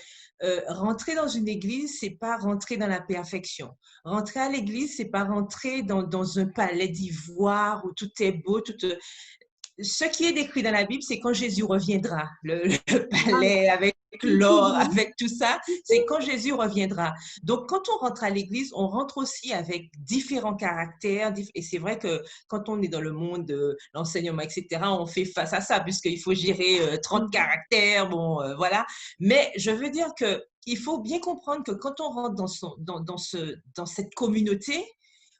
rentrer dans une église, c'est pas rentrer dans la perfection. Rentrer à l'église, c'est pas rentrer dans un palais d'ivoire où tout est beau. Ce qui est décrit dans la Bible, c'est quand Jésus reviendra, le palais avec l'or, avec tout ça, c'est quand Jésus reviendra. Donc, quand on rentre à l'église, on rentre aussi avec différents caractères. Et c'est vrai que quand on est dans le monde de l'enseignement, etc., on fait face à ça, puisqu'il faut gérer 30 caractères, bon, voilà. Mais je veux dire que il faut bien comprendre que quand on rentre dans cette communauté,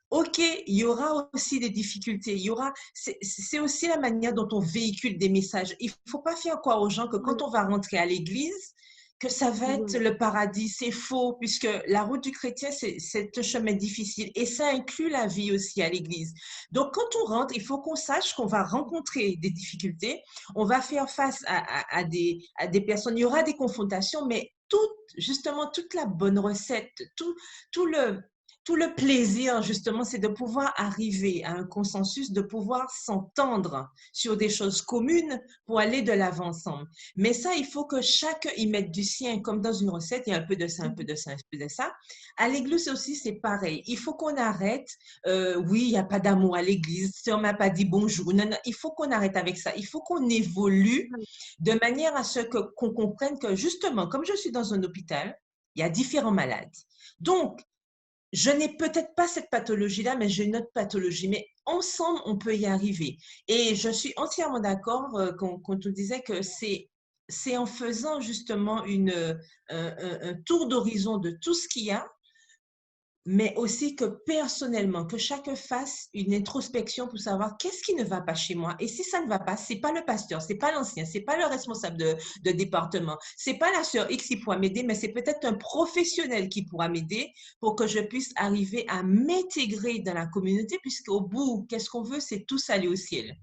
OK, il y aura aussi des difficultés. C'est aussi la manière dont on véhicule des messages. Il ne faut pas faire croire aux gens que quand on va rentrer à l'église, que ça va être le paradis. C'est faux, puisque la route du chrétien, c'est un chemin difficile. Et ça inclut la vie aussi à l'église. Donc, quand on rentre, il faut qu'on sache qu'on va rencontrer des difficultés. On va faire face à des personnes. Il y aura des confrontations, mais justement, toute la bonne recette, tout le plaisir, justement, c'est de pouvoir arriver à un consensus, de pouvoir s'entendre sur des choses communes pour aller de l'avant ensemble. Mais ça, il faut que chacun y mette du sien, comme dans une recette, il y a un peu de ça, un peu de ça, un peu de ça. À l'église aussi, c'est pareil. Il faut qu'on arrête. Oui, il n'y a pas d'amour à l'église. Si on ne m'a pas dit bonjour, non, non, il faut qu'on arrête avec ça. Il faut qu'on évolue de manière à ce qu'on comprenne que, justement, comme je suis dans un hôpital, il y a différents malades. Donc, je n'ai peut-être pas cette pathologie-là, mais j'ai une autre pathologie. Mais ensemble, on peut y arriver. Et je suis entièrement d'accord quand on disait que c'est en faisant justement un tour d'horizon de tout ce qu'il y a, mais aussi que personnellement, que chacun fasse une introspection pour savoir qu'est-ce qui ne va pas chez moi. Et si ça ne va pas, c'est pas le pasteur, c'est pas l'ancien, c'est pas le responsable de département, c'est pas la sœur X qui pourra m'aider, mais c'est peut-être un professionnel qui pourra m'aider pour que je puisse arriver à m'intégrer dans la communauté, puisqu'au bout, qu'est-ce qu'on veut, c'est tous aller au ciel.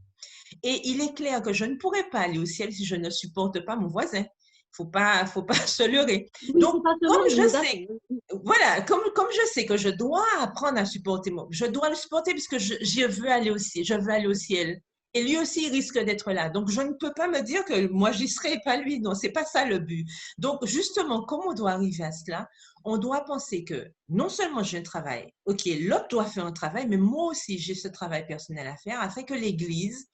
Et il est clair que je ne pourrais pas aller au ciel si je ne supporte pas mon voisin. Faut pas se leurrer. Oui, Donc, comme je sais, d'accord. voilà, comme je sais que je dois apprendre à supporter, je dois le supporter puisque je veux aller au ciel, je veux aller au ciel. Et lui aussi, il risque d'être là. Donc, je ne peux pas me dire que moi, j'y serai et pas lui. Non, c'est pas ça le but. Donc, justement, comme on doit arriver à cela, on doit penser que non seulement j'ai un travail, OK, l'autre doit faire un travail, mais moi aussi, j'ai ce travail personnel à faire afin que l'Église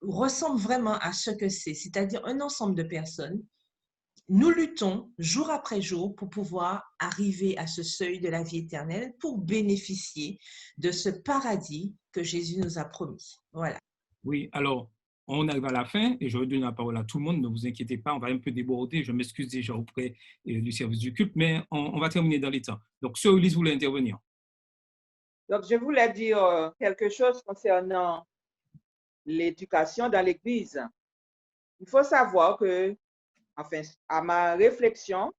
ressemble vraiment à ce que c'est-à-dire un ensemble de personnes. Nous luttons jour après jour pour pouvoir arriver à ce seuil de la vie éternelle pour bénéficier de ce paradis que Jésus nous a promis. Voilà. Oui, alors, on arrive à la fin et je vais donner la parole à tout le monde. Ne vous inquiétez pas, on va un peu déborder. Je m'excuse déjà auprès du service du culte, mais on va terminer dans les temps. Donc, Sœur Ulysse voulait intervenir. Donc, je voulais dire quelque chose concernant l'éducation dans l'Église. Il faut savoir que, enfin, à ma réflexion,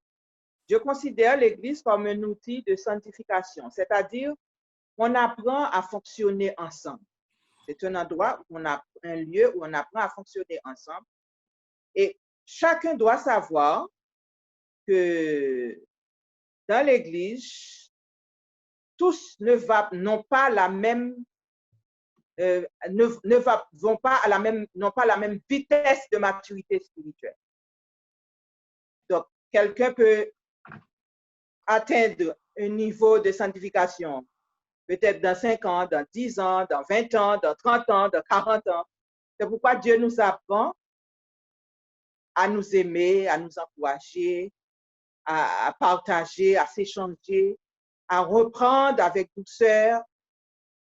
je considère l'Église comme un outil de sanctification, c'est-à-dire qu'on apprend à fonctionner ensemble. C'est un endroit, un lieu où on apprend à fonctionner ensemble. Et chacun doit savoir que dans l'Église, tous n'ont pas la même n'ont pas la même vitesse de maturité spirituelle. Donc, quelqu'un peut atteindre un niveau de sanctification peut-être dans 5 ans, dans 10 ans, dans 20 ans, dans 30 ans, dans 40 ans. C'est pourquoi Dieu nous apprend à nous aimer, à nous encourager, à partager, à s'échanger, à reprendre avec douceur.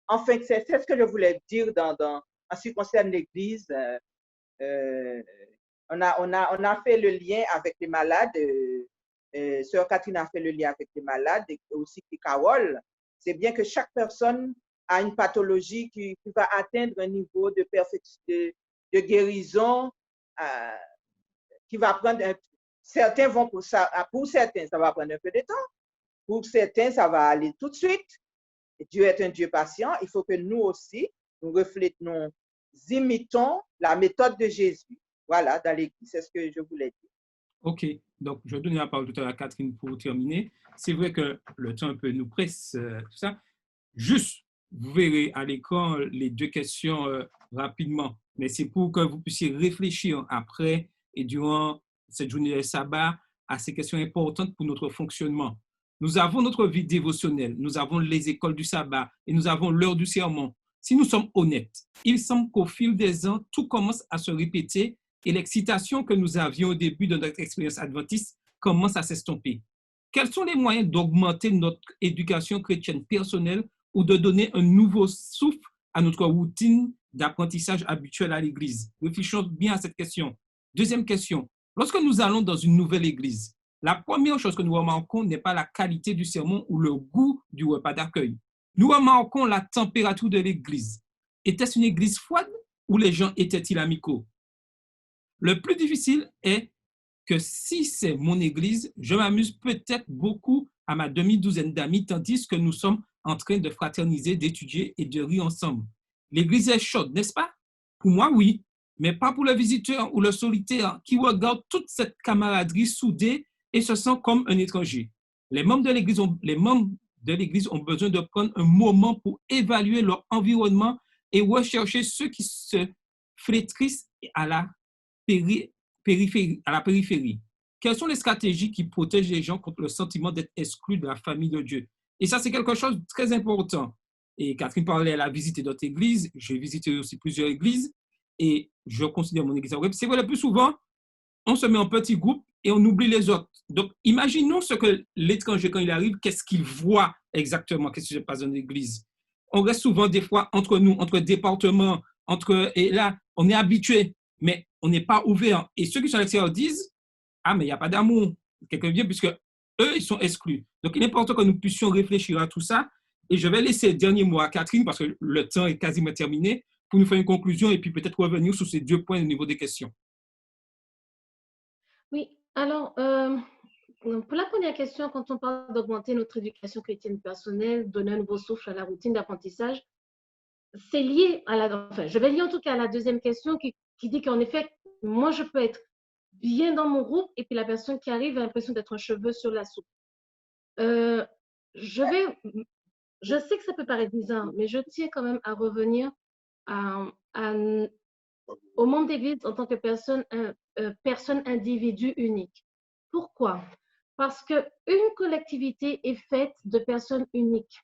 Enfin, c'est ce que je voulais dire en ce qui concerne l'Église. On a fait le lien avec les malades. Sœur Catherine a fait le lien avec les malades et aussi Carole. C'est bien que chaque personne a une pathologie qui va atteindre un niveau de perfection, de guérison qui va prendre certains vont pour certains, ça va prendre un peu de temps. Pour certains, ça va aller tout de suite. Dieu est un Dieu patient. Il faut que nous aussi, nous imitons la méthode de Jésus. Voilà, dans l'Église, c'est ce que je voulais dire. OK, donc je vais donner la parole tout à l'heure à Catherine pour terminer. C'est vrai que le temps un peu nous presse, tout ça. Juste, vous verrez à l'écran les 2 questions rapidement, mais c'est pour que vous puissiez réfléchir après et durant cette journée de sabbat à ces questions importantes pour notre fonctionnement. Nous avons notre vie dévotionnelle, nous avons les écoles du sabbat et nous avons l'heure du sermon. Si nous sommes honnêtes, il semble qu'au fil des ans, tout commence à se répéter et l'excitation que nous avions au début de notre expérience adventiste commence à s'estomper. Quels sont les moyens d'augmenter notre éducation chrétienne personnelle ou de donner un nouveau souffle à notre routine d'apprentissage habituelle à l'Église? Réfléchissons bien à cette question. Deuxième question, lorsque nous allons dans une nouvelle Église, la première chose que nous remarquons n'est pas la qualité du sermon ou le goût du repas d'accueil. Nous remarquons la température de l'Église. Était-ce une Église froide ou les gens étaient-ils amicaux? Le plus difficile est que si c'est mon Église, je m'amuse peut-être beaucoup à ma demi-douzaine d'amis, tandis que nous sommes en train de fraterniser, d'étudier et de rire ensemble. L'Église est chaude, n'est-ce pas? Pour moi, oui, mais pas pour le visiteur ou le solitaire qui regarde toute cette camaraderie soudée et se sent comme un étranger. Les membres de l'Église ont besoin de prendre un moment pour évaluer leur environnement et rechercher ceux qui se flétrissent à la périphérie. Quelles sont les stratégies qui protègent les gens contre le sentiment d'être exclus de la famille de Dieu? Et ça, c'est quelque chose de très important. Et Catherine parlait, elle a visité d'autres églises. J'ai visité aussi plusieurs églises et je considère mon église. C'est vrai, le plus souvent, on se met en petits groupes et on oublie les autres. Donc, imaginons ce que l'étranger, quand il arrive, qu'est-ce qu'il voit exactement, qu'est-ce qui se passe dans l'église. On reste souvent des fois entre nous, entre départements, et là, on est habitué, mais on n'est pas ouvert. Et ceux qui sont à l'extérieur disent, ah, mais il n'y a pas d'amour. Quelqu'un vient, puisque eux, ils sont exclus. Donc, il est important que nous puissions réfléchir à tout ça. Et je vais laisser le dernier mot à Catherine, parce que le temps est quasiment terminé, pour nous faire une conclusion et puis peut-être revenir sur ces 2 points au niveau des questions. Oui, alors, pour la première question, quand on parle d'augmenter notre éducation chrétienne personnelle, donner un nouveau souffle à la routine d'apprentissage, c'est lié à je vais lier en tout cas à la deuxième question qui dit qu'en effet, moi, je peux être bien dans mon groupe et puis la personne qui arrive a l'impression d'être un cheveu sur la soupe. Je sais que ça peut paraître bizarre, mais je tiens quand même à revenir au membre d'église en tant que personne individu unique. Pourquoi? Parce qu'une collectivité est faite de personnes uniques.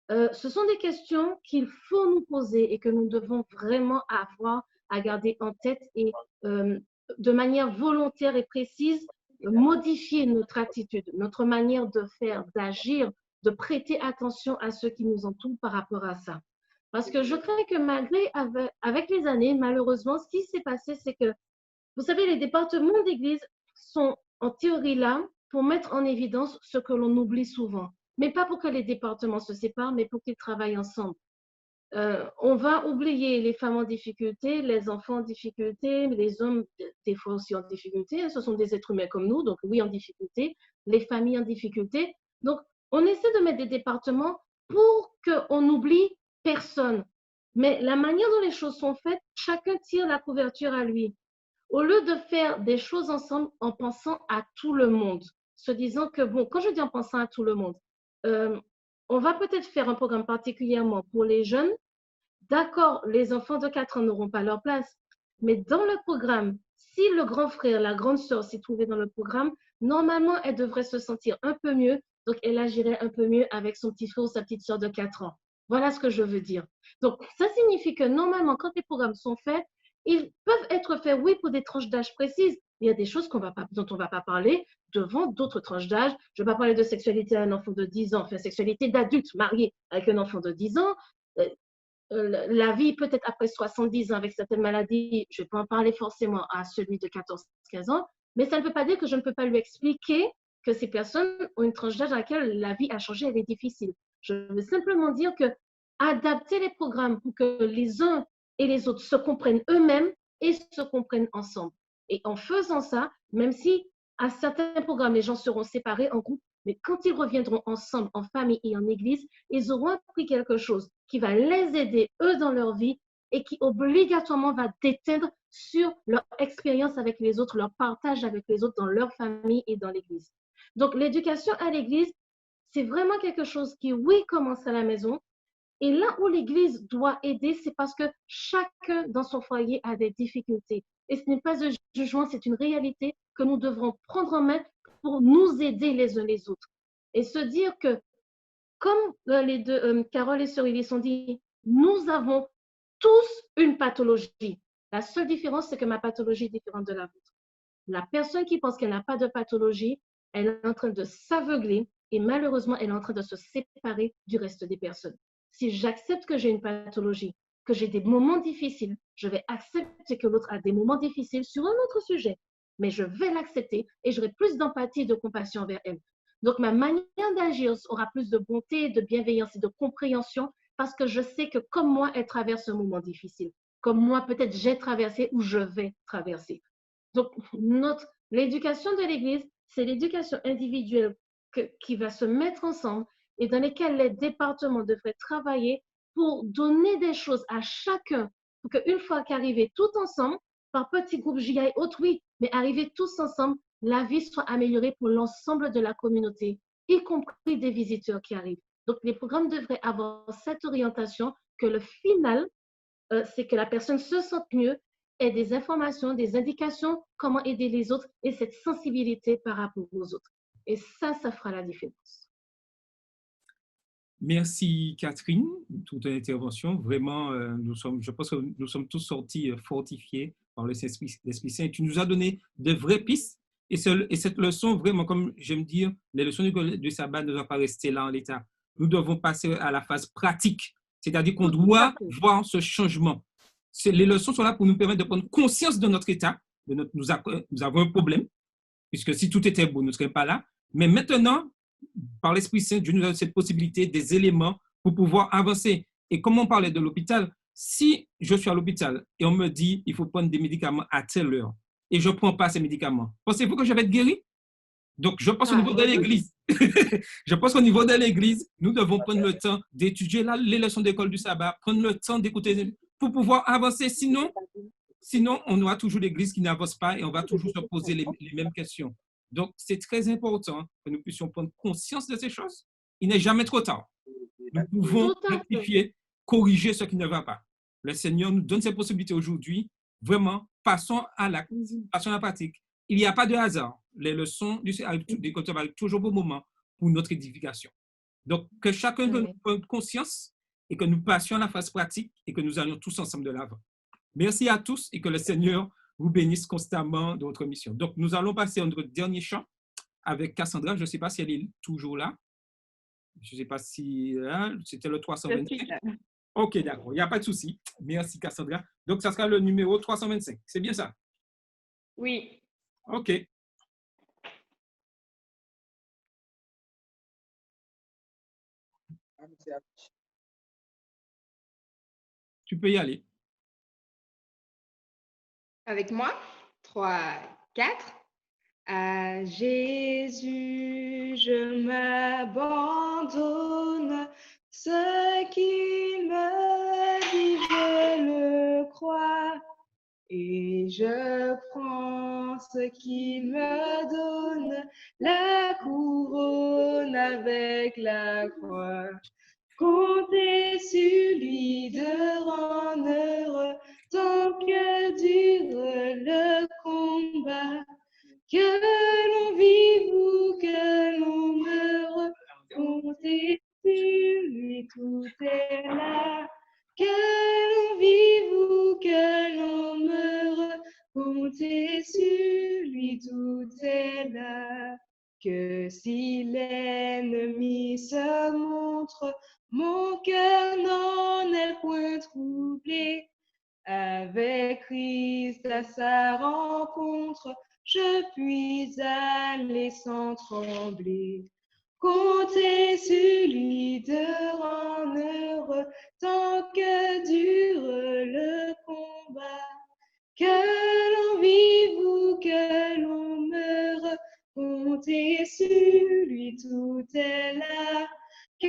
Ce sont des questions qu'il faut nous poser et que nous devons vraiment avoir à garder en tête et de manière volontaire et précise, modifier notre attitude, notre manière de faire, d'agir, de prêter attention à ceux qui nous entourent par rapport à ça. Parce que je crains que malgré, avec les années, malheureusement, ce qui s'est passé, c'est que, vous savez, les départements d'église sont en théorie là pour mettre en évidence ce que l'on oublie souvent. Mais pas pour que les départements se séparent, mais pour qu'ils travaillent ensemble. On va oublier les femmes en difficulté, les enfants en difficulté, les hommes des fois aussi en difficulté. Ce sont des êtres humains comme nous, donc oui, en difficulté, les familles en difficulté. Donc, on essaie de mettre des départements pour qu'on n'oublie personne. Mais la manière dont les choses sont faites, chacun tire la couverture à lui. Au lieu de faire des choses ensemble en pensant à tout le monde, se disant que, bon, quand je dis en pensant à tout le monde, on va peut-être faire un programme particulièrement pour les jeunes. D'accord, les enfants de 4 ans n'auront pas leur place, mais dans le programme, si le grand frère, la grande sœur s'y trouvait dans le programme, normalement, elle devrait se sentir un peu mieux, donc elle agirait un peu mieux avec son petit frère ou sa petite sœur de 4 ans. Voilà ce que je veux dire. Donc, ça signifie que normalement, quand les programmes sont faits, ils peuvent être faits, oui, pour des tranches d'âge précises. Il y a des choses dont on ne va pas parler devant d'autres tranches d'âge. Je ne vais pas parler de sexualité à un enfant de 10 ans, enfin, sexualité d'adulte marié avec un enfant de 10 ans. La vie peut-être après 70 ans avec certaines maladies, je ne vais pas en parler forcément à celui de 14-15 ans, mais ça ne veut pas dire que je ne peux pas lui expliquer que ces personnes ont une tranche d'âge dans laquelle la vie a changé, elle est difficile. Je veux simplement dire que adapter les programmes pour que les uns et les autres se comprennent eux-mêmes et se comprennent ensemble. Et en faisant ça, même si à certains programmes, les gens seront séparés en groupe, mais quand ils reviendront ensemble, en famille et en église, ils auront appris quelque chose qui va les aider, eux, dans leur vie et qui obligatoirement va déteindre sur leur expérience avec les autres, leur partage avec les autres dans leur famille et dans l'église. Donc, l'éducation à l'église, c'est vraiment quelque chose qui, oui, commence à la maison. Et là où l'église doit aider, c'est parce que chacun dans son foyer a des difficultés. Et ce n'est pas un jugement, c'est une réalité que nous devrons prendre en main pour nous aider les uns les autres. Et se dire que, comme les deux, Carole et Sœur Elise ont dit, nous avons tous une pathologie. La seule différence, c'est que ma pathologie est différente de la vôtre. La personne qui pense qu'elle n'a pas de pathologie, elle est en train de s'aveugler et malheureusement, elle est en train de se séparer du reste des personnes. Si j'accepte que j'ai une pathologie, que j'ai des moments difficiles, je vais accepter que l'autre a des moments difficiles sur un autre sujet, mais je vais l'accepter et j'aurai plus d'empathie et de compassion envers elle. Donc, ma manière d'agir aura plus de bonté, de bienveillance et de compréhension parce que je sais que comme moi, elle traverse un moment difficile. Comme moi, peut-être j'ai traversé ou je vais traverser. Donc, l'éducation de l'Église, c'est l'éducation individuelle qui va se mettre ensemble et dans lesquelles les départements devraient travailler pour donner des choses à chacun, pour qu'une fois qu'arrivés tout ensemble, par petits groupes, j'y aille autre, oui, mais arriver tous ensemble, la vie soit améliorée pour l'ensemble de la communauté, y compris des visiteurs qui arrivent. Donc, les programmes devraient avoir cette orientation que le final, c'est que la personne se sente mieux, ait des informations, des indications, comment aider les autres et cette sensibilité par rapport aux autres. Et ça fera la différence. Merci Catherine pour toute intervention. Vraiment, je pense que nous sommes tous sortis fortifiés par l'Esprit Saint. Tu nous as donné de vraies pistes et cette leçon, vraiment, comme j'aime dire, les leçons du sabbat ne doivent pas rester là en l'état. Nous devons passer à la phase pratique, c'est-à-dire qu'on doit voir ce changement. Les leçons sont là pour nous permettre de prendre conscience de notre état. Nous avons un problème, puisque si tout était beau, nous ne serions pas là. Mais maintenant, par l'Esprit Saint, Dieu nous donne cette possibilité, des éléments pour pouvoir avancer. Et comme on parlait de l'hôpital, si je suis à l'hôpital et on me dit il faut prendre des médicaments à telle heure et je ne prends pas ces médicaments, pensez-vous que je vais être guéri? Donc, je pense au niveau de l'Église. Je pense qu'au niveau de l'Église, nous devons prendre le temps d'étudier les leçons d'école du sabbat, prendre le temps d'écouter pour pouvoir avancer. Sinon, on aura toujours l'Église qui n'avance pas et on va toujours se poser les mêmes questions. Donc, c'est très important que nous puissions prendre conscience de ces choses. Il n'est jamais trop tard. Nous pouvons rectifier, corriger ce qui ne va pas. Le Seigneur nous donne ces possibilités aujourd'hui. Vraiment, passons à l'acte, passons à la pratique. Il n'y a pas de hasard. Les leçons d'école arrivent toujours au moment pour notre édification. Donc, que chacun de nous prenne conscience et que nous passions à la phase pratique et que nous allions tous ensemble de l'avant. Merci à tous et que le Seigneur vous bénisse constamment dans votre mission. Donc, nous allons passer à notre dernier chant avec Cassandra. Je ne sais pas si elle est toujours là. Je ne sais pas si c'était le 325. OK, d'accord. Il n'y a pas de souci. Merci, Cassandra. Donc, ça sera le numéro 325. C'est bien ça? Oui. OK. Tu peux y aller. Avec moi, 3, 4. À Jésus, je m'abandonne. Ce qu'il me dit, je le crois. Et je prends ce qu'il me donne, la couronne avec la croix. Comptez sur lui de rendre heureux tant que dure le combat. Que l'on vive ou que l'on meure, comptez sur lui, tout est là. Que l'on vive ou que l'on meure, comptez sur lui, tout est là. Que si l'ennemi se montre, mon cœur n'en est point troublé. Avec Christ à sa rencontre, je puis aller sans trembler. Comptez sur lui de rendre heureux tant que dure le combat. Que l'on vive ou que l'on meure, comptez sur lui, tout est là. Que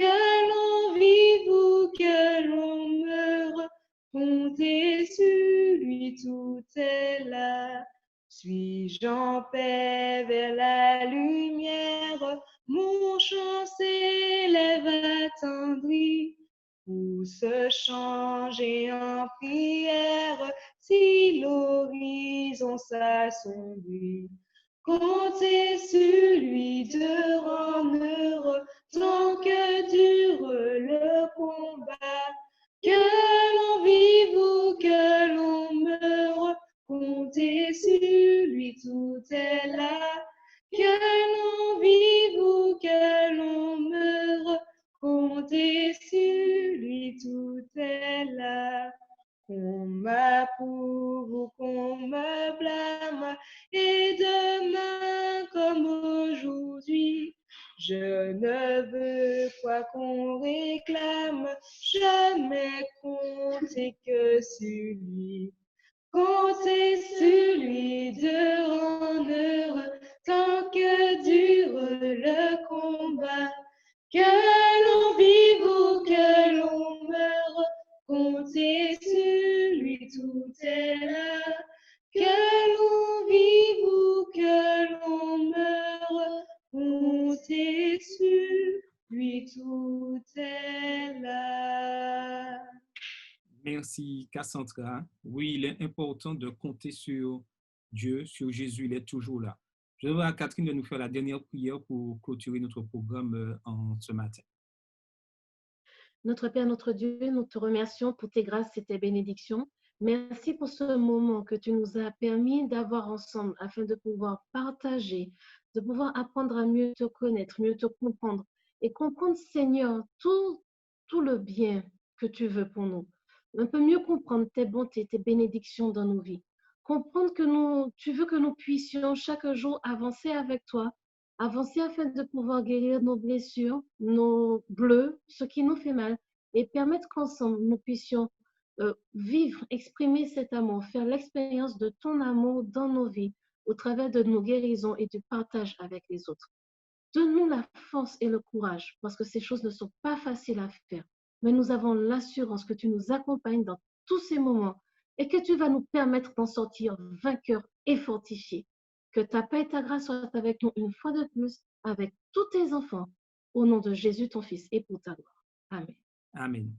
l'on vive ou que l'on meure, comptez sur lui, tout est là. Suis-je en paix vers la lumière, mon chant s'élève attendri, pour se changer en prière, si l'horizon s'assombrit. Comptez sur lui de rendre heureux, tant que dure le combat. Que l'on vive ou que l'on meure, Je ne veux pas qu'on réclame, jamais compter que sur lui. Compter sur lui de rendre heureux tant que dure le combat. Que l'on vive ou que l'on meure, compter sur lui, tout est là. Que l'on vive ou que l'on meure, compter sur lui, tout est là. Merci, Cassandra. Oui, il est important de compter sur Dieu, sur Jésus, il est toujours là. Je demande à Catherine de nous faire la dernière prière pour clôturer notre programme en ce matin. Notre Père, notre Dieu, nous te remercions pour tes grâces et tes bénédictions. Merci pour ce moment que tu nous as permis d'avoir ensemble afin de pouvoir partager, de pouvoir apprendre à mieux te connaître, mieux te comprendre et comprendre, Seigneur, tout le bien que tu veux pour nous. Un peu mieux comprendre tes bontés, tes bénédictions dans nos vies. Comprendre que tu veux que nous puissions chaque jour avancer avec toi, avancer afin de pouvoir guérir nos blessures, nos bleus, ce qui nous fait mal, et permettre qu'ensemble nous puissions vivre, exprimer cet amour, faire l'expérience de ton amour dans nos vies, au travers de nos guérisons et du partage avec les autres. Donne-nous la force et le courage, parce que ces choses ne sont pas faciles à faire, mais nous avons l'assurance que tu nous accompagnes dans tous ces moments et que tu vas nous permettre d'en sortir vainqueurs et fortifiés. Que ta paix et ta grâce soient avec nous une fois de plus, avec tous tes enfants, au nom de Jésus, ton Fils, et pour ta gloire. Amen. Amen.